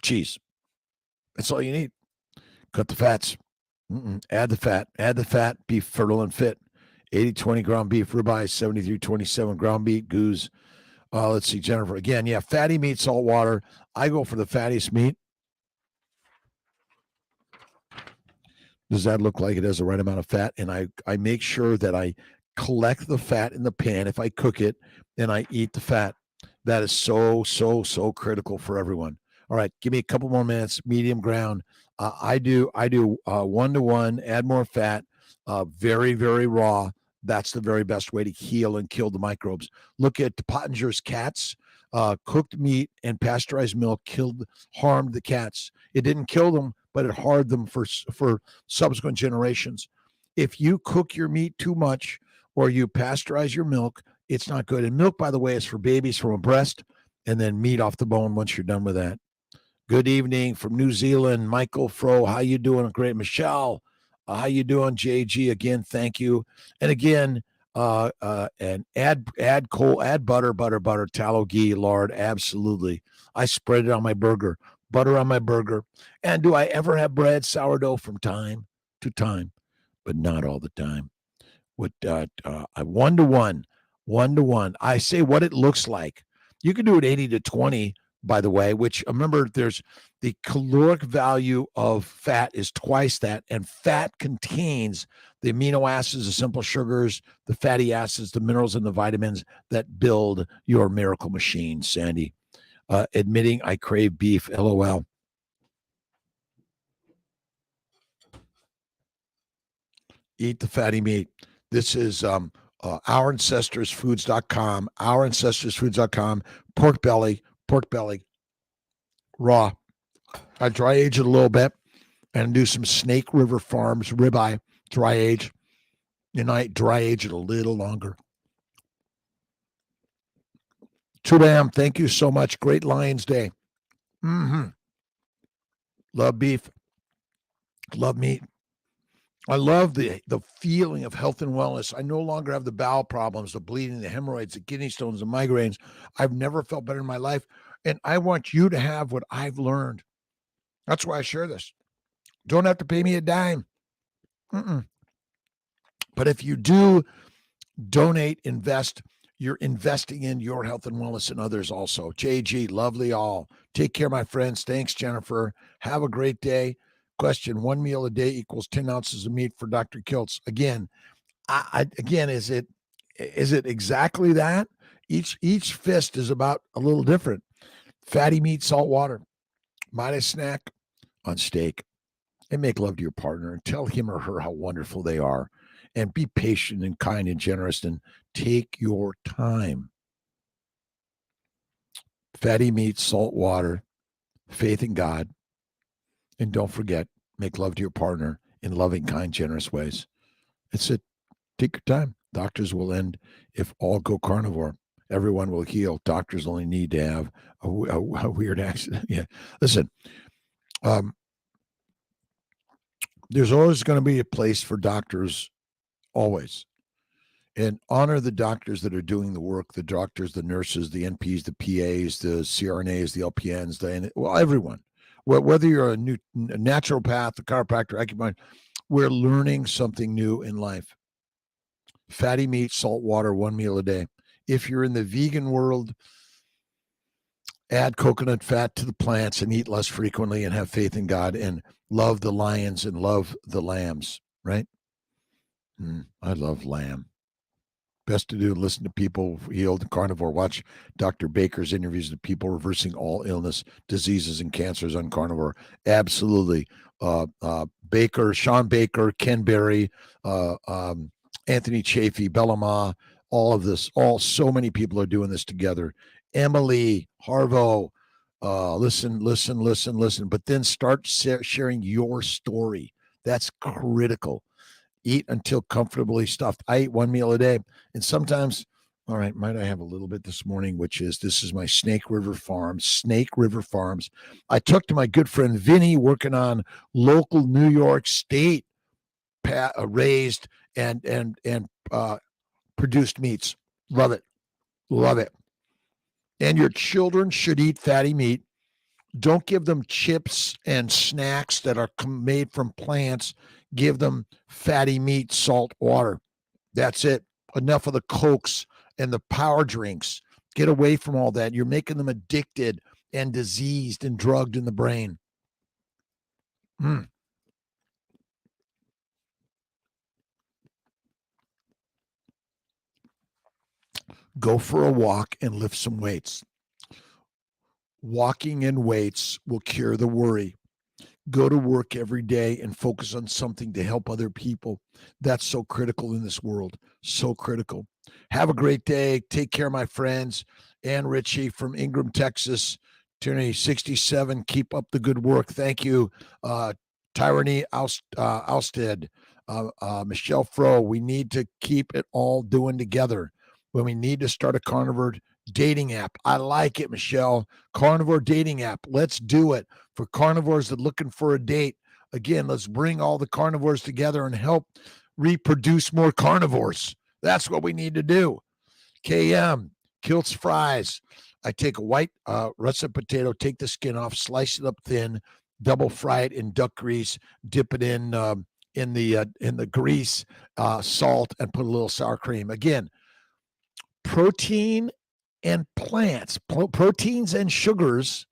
[SPEAKER 1] cheese. That's all you need. Cut the fats. Add the fat. Be fertile and fit. 80-20 ground beef, ribeye, 73-27 ground beef, goose. Let's see, Jennifer. Again, yeah, fatty meat, salt, water. I go for the fattiest meat. Does that look like it has the right amount of fat? And I make sure that I collect the fat in the pan if I cook it, and I eat the fat. That is so critical for everyone. All right, give me a couple more minutes. Medium ground. I do 1-to-1. Add more fat. Very, very raw. That's the very best way to heal and kill the microbes. Look at Pottinger's cats. Cooked meat and pasteurized milk harmed the cats. It didn't kill them, but it harmed them for subsequent generations. If you cook your meat too much or you pasteurize your milk, it's not good. And milk, by the way, is for babies from a breast, and then meat off the bone once you're done with that. Good evening from New Zealand, Michael Fro. How you doing? Great, Michelle. How you doing, JG? Again, thank you. And again, and add coal, add butter, tallow, ghee, lard. Absolutely. I spread it on my burger, butter on my burger. And do I ever have bread, sourdough from time to time, but not all the time. With 1-to-1, 1-to-1. I say what it looks like. You can do it 80-20, by the way, which remember there's the caloric value of fat is twice that, and fat contains the amino acids, the simple sugars, the fatty acids, the minerals, and the vitamins that build your miracle machine, Sandy. Admitting I crave beef, LOL. Eat the fatty meat. This is ourancestorsfoods.com, ourancestorsfoods.com, pork belly, raw. I dry age it a little bit and do some Snake River Farms ribeye, dry age. And I dry age it a little longer. 2 a.m. Thank you so much. Great Lions Day. Love beef. Love meat. I love the feeling of health and wellness. I no longer have the bowel problems, the bleeding, the hemorrhoids, the kidney stones, the migraines. I've never felt better in my life. And I want you to have what I've learned. That's why I share this. Don't have to pay me a dime. But if you do donate, invest, you're investing in your health and wellness and others also. JG, lovely all. Take care, my friends. Thanks, Jennifer. Have a great day. Question: 1 meal a day equals 10 ounces of meat for Dr. Kiltz. Again, is it exactly that? Each fist is about a little different. Fatty meat, salt water. Might I snack on steak? And make love to your partner and tell him or her how wonderful they are. And be patient and kind and generous and take your time. Fatty meat, salt water, faith in God. And don't forget, make love to your partner in loving, kind, generous ways. That's it. Take your time. Doctors will end if all go carnivore. Everyone will heal. Doctors only need to have a weird accident. Yeah. Listen, there's always going to be a place for doctors, always. And honor the doctors that are doing the work, the doctors, the nurses, the NPs, the PAs, the CRNAs, the LPNs, everyone. Whether you're a naturopath, a chiropractor, acupuncturist, we're learning something new in life. Fatty meat, salt water, 1 meal a day. If you're in the vegan world, add coconut fat to the plants and eat less frequently and have faith in God and love the lions and love the lambs, right? I love lamb. Best to do, listen to people healed carnivore. Watch Dr. Baker's interviews with people reversing all illness, diseases, and cancers on carnivore. Absolutely. Baker, Sean Baker, Ken Berry, Anthony Chafee, Bellama, all of this, so many people are doing this together. Emily, Harvo, listen, but then start sharing your story. That's critical. Eat until comfortably stuffed. I eat 1 meal a day. And sometimes, all right, might I have a little bit this morning, this is my Snake River Farms. I took to my good friend Vinny working on local New York State raised and produced meats. Love it. And your children should eat fatty meat. Don't give them chips and snacks that are made from plants. Give them fatty meat, salt, water. That's it. Enough of the Cokes and the power drinks. Get away from all that. You're making them addicted and diseased and drugged in the brain. Go for a walk and lift some weights. Walking in weights will cure the worry. Go to work every day and focus on something to help other people. That's so critical in this world. So critical. Have a great day. Take care, my friends. Ann Ritchie from Ingram, Texas. Tyranny 67. Keep up the good work. Thank you. Tyranny Alstead. Michelle Fro. We need to keep it all doing together. When we need to start a carnivore dating app. I like it, Michelle. Carnivore dating app. Let's do it for carnivores that are looking for a date. Again, let's bring all the carnivores together and help reproduce more carnivores. That's what we need to do. KM, Kiltz fries. I take a white russet potato, take the skin off, slice it up thin, double fry it in duck grease, dip it in the grease, salt, and put a little sour cream. Again, protein and plants, proteins and sugars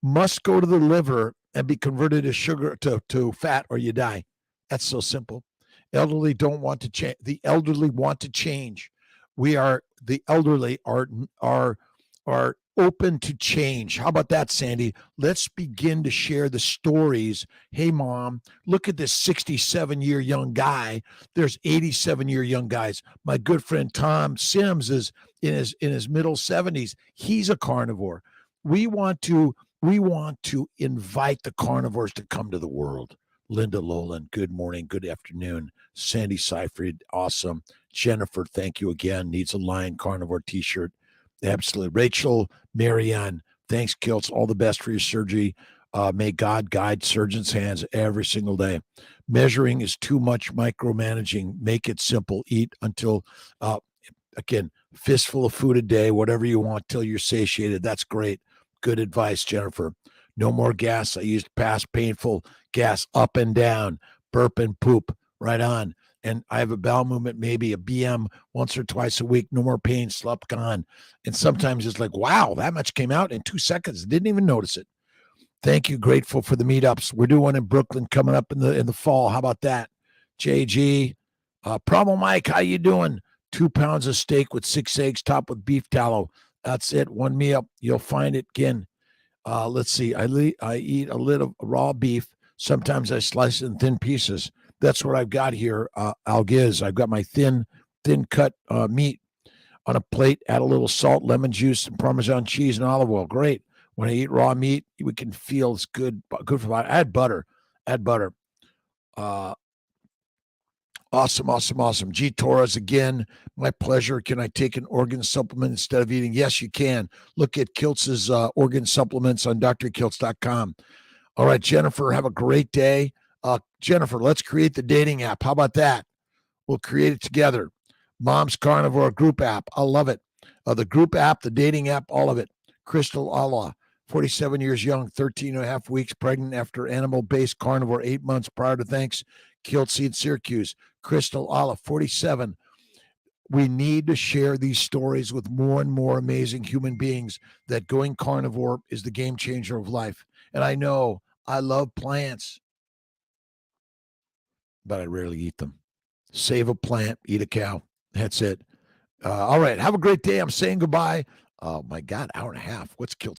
[SPEAKER 1] must go to the liver and be converted to sugar to fat, or you die. That's so simple. Elderly don't want to change. The elderly want to change. The elderly are open to change. How about that, Sandy? Let's begin to share the stories. Hey, Mom, look at this 67-year young guy. There's 87-year young guys. My good friend Tom Sims is in his middle 70s. He's a carnivore. We want to invite the carnivores to come to the world. Linda Lolan, good morning, good afternoon. Sandy Seyfried, awesome. Jennifer, thank you again. Needs a Lion Carnivore t-shirt. Absolutely. Rachel, Marianne, thanks, Kiltz. All the best for your surgery. May God guide surgeons' hands every single day. Measuring is too much micromanaging. Make it simple. Eat until, again, fistful of food a day, whatever you want till you're satiated. That's great. Good advice, Jennifer. No more gas. I used past painful gas up and down, burp and poop. Right on. And I have a bowel movement, maybe a BM once or twice a week. No more pain, slept gone. And sometimes it's like, wow, that much came out in 2 seconds. Didn't even notice it. Thank you. Grateful for the meetups. We're doing one in Brooklyn coming up in the fall. How about that? JG, Promo Mike, how you doing? 2 pounds of steak with 6 eggs, topped with beef tallow. That's it. One meal. You'll find it again. Let's see. I eat a little raw beef. Sometimes I slice it in thin pieces. That's what I've got here, Algiz. I've got my thin cut meat on a plate. Add a little salt, lemon juice, and Parmesan cheese and olive oil. Great. When I eat raw meat, we can feel it's good for the body. Add butter. Awesome. G. Torres, again, my pleasure. Can I take an organ supplement instead of eating? Yes, you can. Look at Kiltz's organ supplements on drkiltz.com. All right, Jennifer, have a great day. Jennifer, let's create the dating app. How about that? We'll create it together. Mom's Carnivore group app. I love it. The group app, the dating app, all of it. Crystal Allah, 47 years young, 13 and a half weeks pregnant after animal-based carnivore, 8 months prior to Kiltz in Syracuse. Crystal Allah, 47. We need to share these stories with more and more amazing human beings that going carnivore is the game changer of life. And I know I love plants, but I rarely eat them. Save a plant, eat a cow. That's it. All right. Have a great day. I'm saying goodbye. Oh, my God, hour and a half. What's Kiltz?